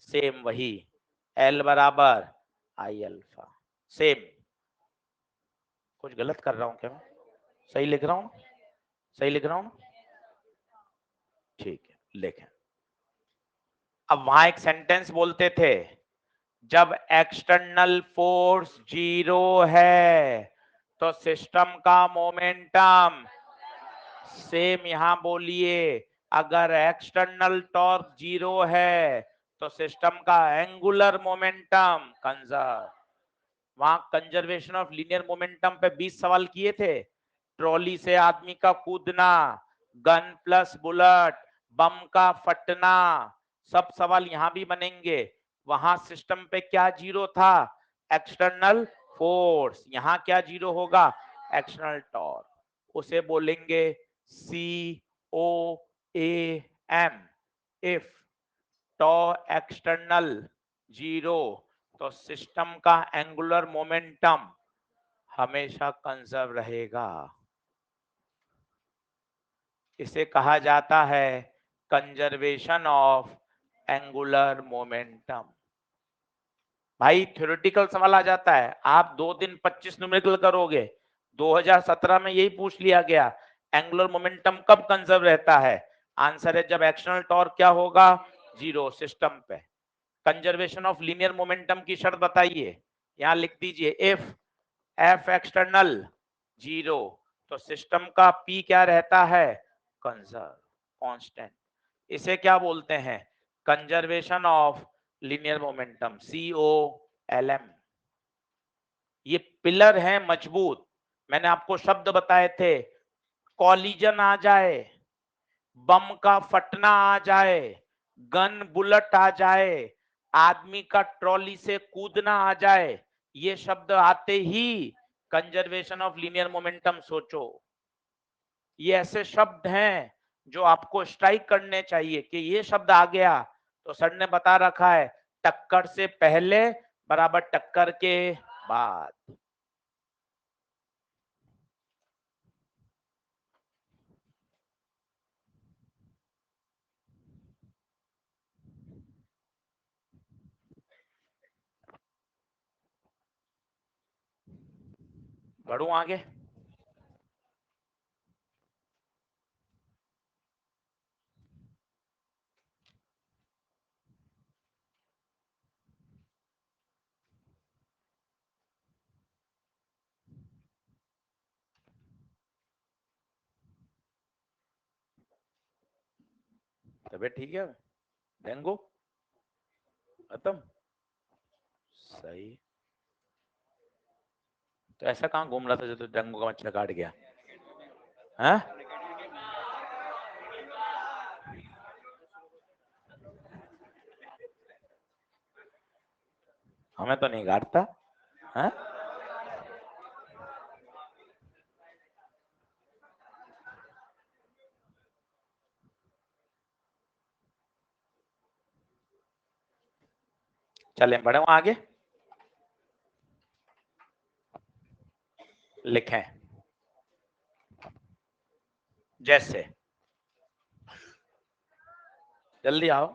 सेम वही, L बराबर आई अल्फा, सेम। कुछ गलत कर रहा हूं क्या मैं, सही लिख रहा हूं, सही लिख रहा हूं, ठीक है लिखें। अब वहां एक सेंटेंस बोलते थे, जब एक्सटर्नल फोर्स 0 है तो सिस्टम का मोमेंटम, सेम यहां बोलिए, अगर एक्सटर्नल टॉर्क 0 है तो सिस्टम का एंगुलर मोमेंटम कंजर्व। वहां कंजर्वेशन ऑफ लीनियर मोमेंटम पे 20 सवाल किए थे, ट्रॉली से आदमी का कूदना, गन प्लस बुलेट, बम का फटना, सब सवाल यहां भी बनेंगे। वहां सिस्टम पे क्या जीरो था? External force. यहां क्या जीरो होगा? External torque. उसे बोलेंगे COAM। If tau external zero तो सिस्टम का एंगुलर मोमेंटम हमेशा कंजर्व रहेगा। इसे कहा जाता है कंजर्वेशन ऑफ एंगुलर मोमेंटम। भाई थ्योरेटिकल सवाल आ जाता है, आप 2 दिन 25 न्यूमेरिकल करोगे, 2017 में यही पूछ लिया गया, एंगुलर मोमेंटम कब कंजर्व रहता है? आंसर है जब एक्सटर्नल टॉर्क क्या होगा? जीरो सिस्टम पे। कंजर्वेशन ऑफ लीनियर मोमेंटम की शर्त बताइए, यहां लिख दीजिए, इफ एफ एक्सटर्नल जीरो तो सिस्टम का पी क्या रहता है? Conserve, constant. इसे क्या बोलते हैं? Conservation of linear momentum, COLM। ये पिलर है मजबूत। मैंने आपको शब्द बताए थे, कॉलिजन आ जाए, बम का फटना आ जाए, गन बुलेट आ जाए, आदमी का ट्रॉली से कूदना आ जाए, ये शब्द आते ही कंजर्वेशन ऑफ लीनियर मोमेंटम सोचो। ये ऐसे शब्द हैं जो आपको स्ट्राइक करने चाहिए कि ये शब्द आ गया तो सर ने बता रखा है टक्कर से पहले बराबर टक्कर के बाद। बढ़ू आगे। तबीयत ठीक है? डेंगू खत्म? सही। तो ऐसा कहाँ घूम रहा था जो तो डेंगू का मच्छर काट गया? हाँ? हमें तो नहीं काटता। हाँ? चलें बढ़े आगे। लिखें जैसे, जल्दी आओ।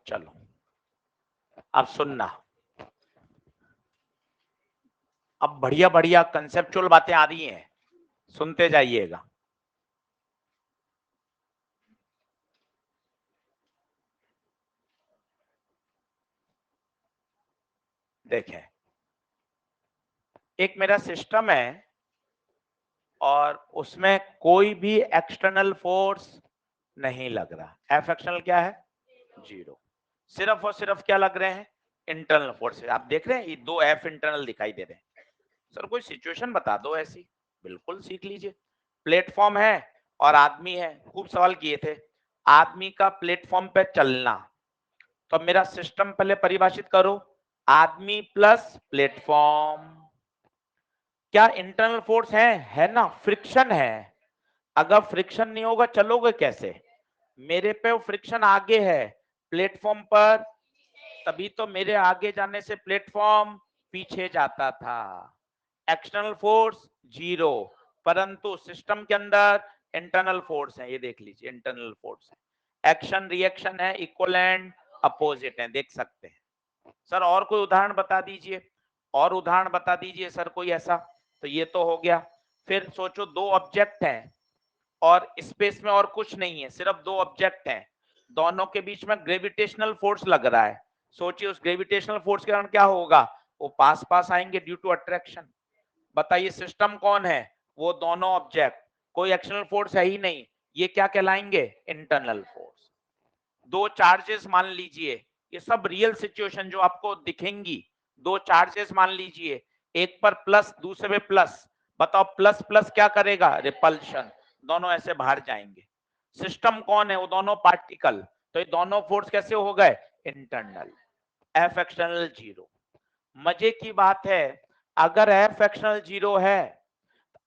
चलो अब सुनना, अब बढ़िया बढ़िया कंसेप्चुअल बातें आ रही हैं, सुनते जाइएगा। देखें, एक मेरा सिस्टम है और उसमें कोई भी एक्सटर्नल फोर्स नहीं लग रहा। एफ एक्सटर्नल क्या है? जीरो। सिर्फ और सिर्फ क्या लग रहे हैं? Internal force. आप देख रहे हैं ये 2 एफ इंटरनल दिखाई दे रहे हैं। सर कोई सिचुएशन बता दो ऐसी। बिल्कुल सीख लीजिए। प्लेटफॉर्म है और आदमी है, खूब सवाल किए थे। आदमी का प्लेटफॉर्म पे चलना, तो मेरा सिस्टम पहले परिभाषित करो, आदमी प्लस प्लेटफॉर्म। क्या इंटरनल फोर्स है ना? फ्रिक्शन है। अगर फ्रिक्शन नहीं होगा चलोगे कैसे? मेरे पे वो फ्रिक्शन आगे है प्लेटफॉर्म पर, तभी तो मेरे आगे जाने से प्लेटफॉर्म पीछे जाता था। एक्सटर्नल फोर्स जीरो, परंतु सिस्टम के अंदर इंटरनल फोर्स है, ये देख लीजिए इंटरनल फोर्स है। एक्शन रिएक्शन है, इक्वल एंड अपोजिट है, देख सकते हैं। सर और कोई उदाहरण बता दीजिए, और उदाहरण बता दीजिए सर कोई ऐसा। तो ये तो हो गया। फिर सोचो 2 ऑब्जेक्ट हैं और स्पेस में और कुछ नहीं है, सिर्फ 2 ऑब्जेक्ट हैं, दोनों के बीच में ग्रेविटेशनल फोर्स लग रहा है। सोचिए उस ग्रेविटेशनल फोर्स के कारण क्या होगा? वो पास पास आएंगे ड्यू टू अट्रैक्शन। बताइए सिस्टम कौन है? वो दोनों ऑब्जेक्ट। कोई एक्सटर्नल फोर्स है ही नहीं, ये क्या कहलाएंगे? Internal force. दो चार्जेस मान लीजिए, ये सब रियल सिचुएशन जो आपको दिखेंगी, दो चार्जेस मान लीजिए, एक पर प्लस दूसरे पे प्लस, बताओ प्लस प्लस क्या करेगा? रिपल्शन, दोनों ऐसे बाहर जाएंगे। सिस्टम कौन है? वो दोनों पार्टिकल, तो ये दोनों फोर्स कैसे हो गए? इंटरनल। F external zero. मजे की बात है, अगर एफ एक्सटर्नल जीरो है,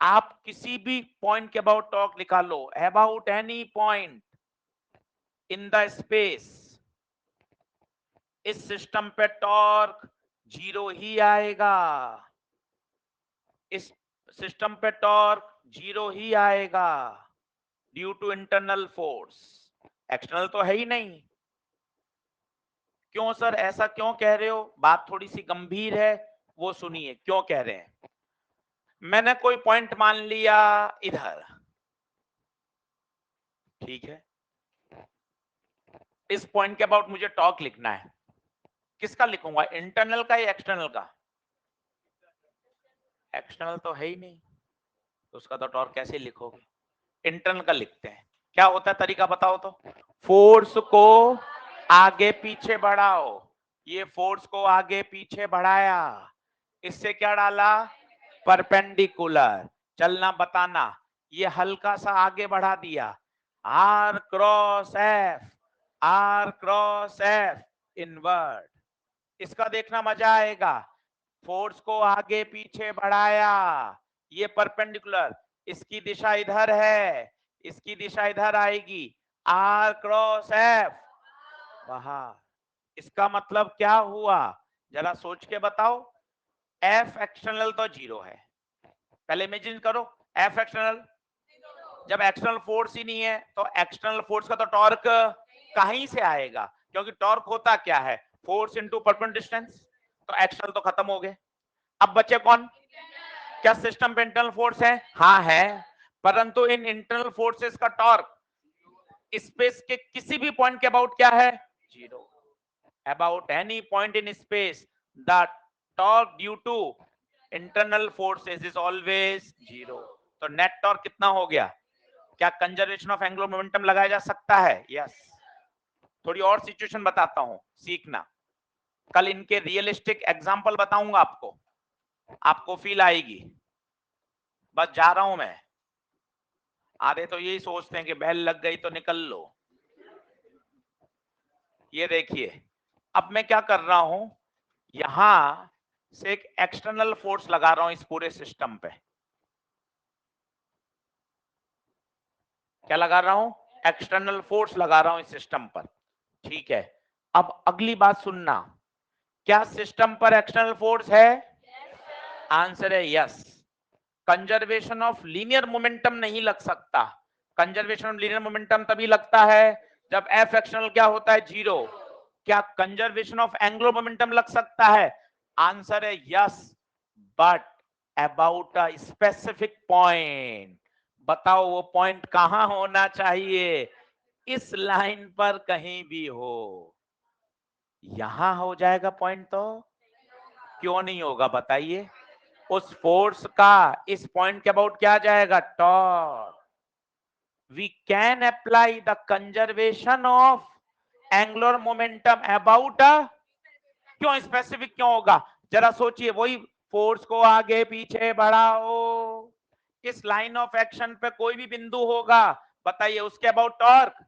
आप किसी भी पॉइंट के अबाउट टॉर्क निकालो, about any point in the space, इस सिस्टम पे टॉर्क जीरो ही आएगा। इस सिस्टम पे टॉर्क जीरो ही आएगा due to internal force. External तो है ही नहीं। क्यों सर, ऐसा क्यों कह रहे हो? बात थोड़ी सी गंभीर है, वो सुनिए क्यों कह रहे हैं। मैंने कोई पॉइंट मान लिया इधर, ठीक है, इस पॉइंट के अबाउट मुझे टॉर्क लिखना है। किसका लिखूंगा? इंटरनल का या एक्सटर्नल का? एक्सटर्नल तो है ही नहीं, तो उसका तो टॉर्क कैसे लिखोगे? इंटरनल का लिखते हैं। क्या होता है तरीका बताओ तो? फोर्स को आगे पीछे बढ़ाओ, ये फोर्स को आगे पीछे बढ़ाया, इससे क्या डाला? परपेंडिकुलर। चलना बताना, ये हल्का सा आगे बढ़ा दिया, R cross F, R cross F invert. इसका देखना मजा आएगा। फोर्स को आगे पीछे बढ़ाया, ये परपेंडिकुलर, इसकी दिशा इधर है, इसकी दिशा इधर आएगी, आर क्रॉस एफ बाहर। इसका मतलब क्या हुआ? जरा सोच के बताओ। एफ एक्सटर्नल तो जीरो है, पहले इमेजिन करो। एफ एक्सटर्नल, जब एक्सटर्नल फोर्स ही नहीं है तो एक्सटर्नल फोर्स का तो टॉर्क कहीं से आएगा? क्योंकि टॉर्क होता क्या है? Force into perpendicular distance. तो एक्सटर्नल तो खत्म हो गए, अब बचे कौन? क्या सिस्टम पे इंटरनल फोर्स है? हाँ है, परंतु इन इंटरनल फोर्सेस का टॉर्क स्पेस के किसी भी पॉइंट के अबाउट क्या है? Zero. About any point in space the torque due to internal forces is always zero. तो नेट टॉर्क कितना हो गया? क्या कंजर्वेशन ऑफ एंगुलर मोमेंटम लगाया जा सकता है? यस। थोड़ी और सिचुएशन बताता हूं, सीखना। कल इनके रियलिस्टिक एग्जांपल बताऊंगा आपको, आपको फील आएगी। बस जा रहा हूं मैं। आधे तो यही सोचते हैं कि बेल लग गई तो निकल लो। ये देखिए, अब मैं क्या कर रहा हूं, यहां से एक एक्सटर्नल फोर्स लगा रहा हूं इस पूरे सिस्टम पे। क्या लगा रहा हूं? एक्सटर्नल फोर्स लगा रहा हूं इस सिस्टम पर, ठीक है। अब अगली बात सुनना, क्या सिस्टम पर एक्सटर्नल फोर्स है? आंसर है yes. Conservation of linear momentum नहीं लग सकता। कंजर्वेशन ऑफ लीनियर मोमेंटम तभी लगता है जब एफ एक्सटर्नल क्या होता है? जीरो। क्या कंजर्वेशन ऑफ एंगुलर मोमेंटम लग सकता है? आंसर है yes, but about a specific point. बताओ वो पॉइंट कहां होना चाहिए? इस लाइन पर कहीं भी हो। यहां हो जाएगा पॉइंट तो क्यों नहीं होगा बताइए? उस फोर्स का इस पॉइंट के अबाउट क्या जाएगा? Torque. we can apply the conservation of angular momentum about a, क्यों स्पेसिफिक क्यों होगा? जरा सोचिए, वही फोर्स को आगे पीछे बढ़ाओ, इस लाइन ऑफ एक्शन पे कोई भी बिंदु होगा, बताइए उसके about torque.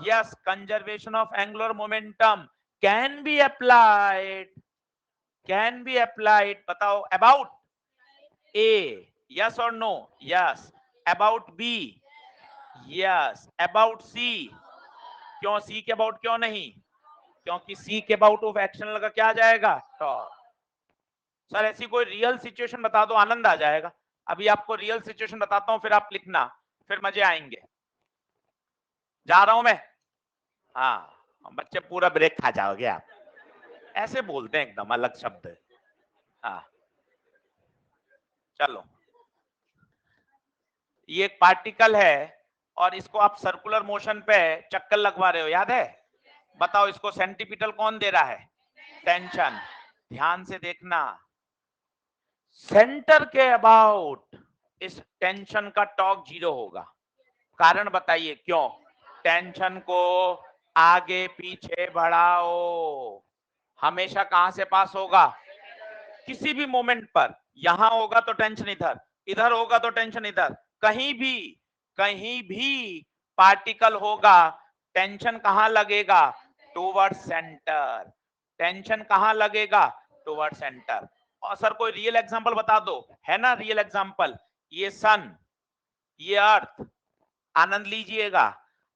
Yes, conservation of angular momentum can be applied, can be applied. बताओ अबाउट ए, यस और no? Yes. About B? Yes. About C? क्यों सी के अबाउट क्यों नहीं? क्योंकि सी के अबाउट ऑफ एक्शनल का क्या जाएगा? टॉर्क। सर ऐसी कोई रियल सिचुएशन बता दो, आनंद आ जाएगा। अभी आपको रियल सिचुएशन बताता हूं, फिर आप लिखना, फिर मजे आएंगे। जा रहा हूं मैं। हाँ, बच्चे पूरा ब्रेक खा जाओगे आप, ऐसे बोलते हैं एकदम अलग शब्द। हाँ चलो, ये एक पार्टिकल है और इसको आप सर्कुलर मोशन पे चक्कर लगवा रहे हो, याद है? बताओ इसको सेंटीपिटल कौन दे रहा है? टेंशन। ध्यान से देखना, सेंटर के अबाउट इस टेंशन का टॉर्क जीरो होगा। कारण बताइए क्यों? टेंशन को आगे पीछे बढ़ाओ, हमेशा कहां से पास होगा? किसी भी मोमेंट पर, यहां होगा तो टेंशन इधर, इधर होगा तो टेंशन इधर, कहीं भी पार्टिकल होगा, टेंशन कहां लगेगा? Toward centre. टेंशन कहां लगेगा? Toward centre. और सर कोई रियल एग्जांपल बता दो, है ना रियल एग्जांपल? ये सन, ये अर्थ, आनंद लीजिएगा।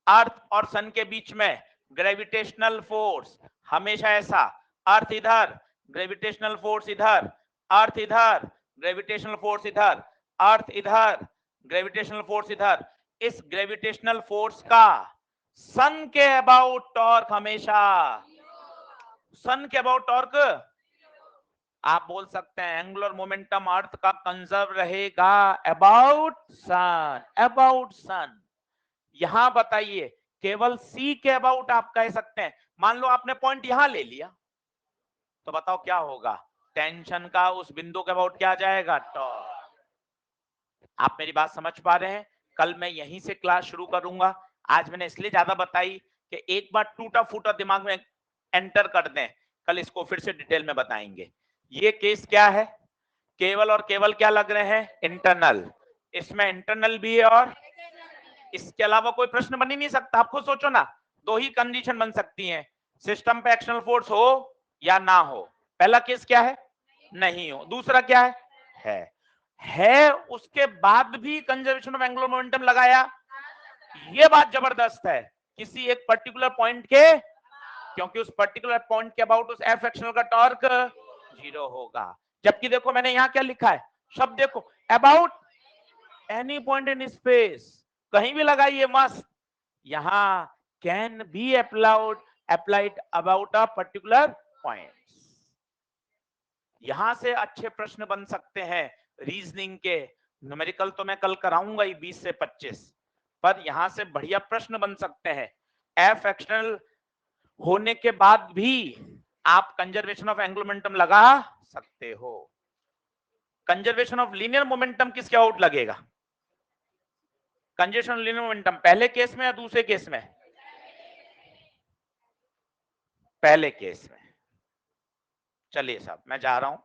अर्थ और सन के बीच में ग्रेविटेशनल फोर्स हमेशा ऐसा, अर्थ इधर, ग्रेविटेशनल फोर्स इधर, अर्थ इधर, ग्रेविटेशनल फोर्स इधर, अर्थ इधर, ग्रेविटेशनल फोर्स इधर। इस ग्रेविटेशनल फोर्स का सन के अबाउट टॉर्क हमेशा, सन के अबाउट टॉर्क, आप बोल सकते हैं एंगुलर मोमेंटम अर्थ का कंजर्व रहेगा अबाउट सन, अबाउट सन। यहां बताइए केवल सी के अबाउट आप कह सकते हैं। मान लो आपने पॉइंट यहां ले लिया, तो बताओ क्या होगा? टेंशन का उस बिंदु के अबाउट क्या आ जाएगा? टॉर्क। आप मेरी बात समझ पा रहे हैं? कल मैं यहीं से क्लास शुरू करूंगा। आज मैंने इसलिए ज्यादा बताई कि एक बार टूटा फूटा दिमाग में एंटर कर दें, कल इसको फिर से डिटेल में बताएंगे। ये केस क्या है? केवल और केवल क्या लग रहे हैं? इंटरनल। इसमें इंटरनल भी है और इसके अलावा कोई प्रश्न बन ही नहीं सकता। आप खुद सोचो ना, दो ही कंडीशन बन सकती हैं, सिस्टम पे एक्शनल फोर्स हो या ना हो। पहला केस क्या है? नहीं हो। दूसरा क्या है? है उसके बाद भी कंजर्वेशन ऑफ एंगुलर मोमेंटम लगाया। ये बात जबरदस्त है, किसी एक पर्टिकुलर पॉइंट के, क्योंकि उस पर्टिकुलर पॉइंट के अबाउट उस एफ एक्शनल का टॉर्क 0 होगा। जबकि देखो मैंने यहां क्या लिखा है, शब्द देखो, about any point in space, कहीं भी लगाइए मस्त। यहां can be applied about a particular point. यहां से अच्छे प्रश्न बन सकते हैं रीजनिंग के। न्यूमेरिकल तो मैं कल कराऊंगा ही 20 से 25, पर यहां से बढ़िया प्रश्न बन सकते हैं। एफ एक्शनल होने के बाद भी आप कंजर्वेशन ऑफ एंगुलर मोमेंटम लगा सकते हो। कंजर्वेशन ऑफ लीनियर मोमेंटम किसके आउट लगेगा? कंजर्वेशन ऑफ लीनियर मोमेंटम पहले केस में या दूसरे केस में? पहले केस में। चलिए साहब मैं जा रहा हूं।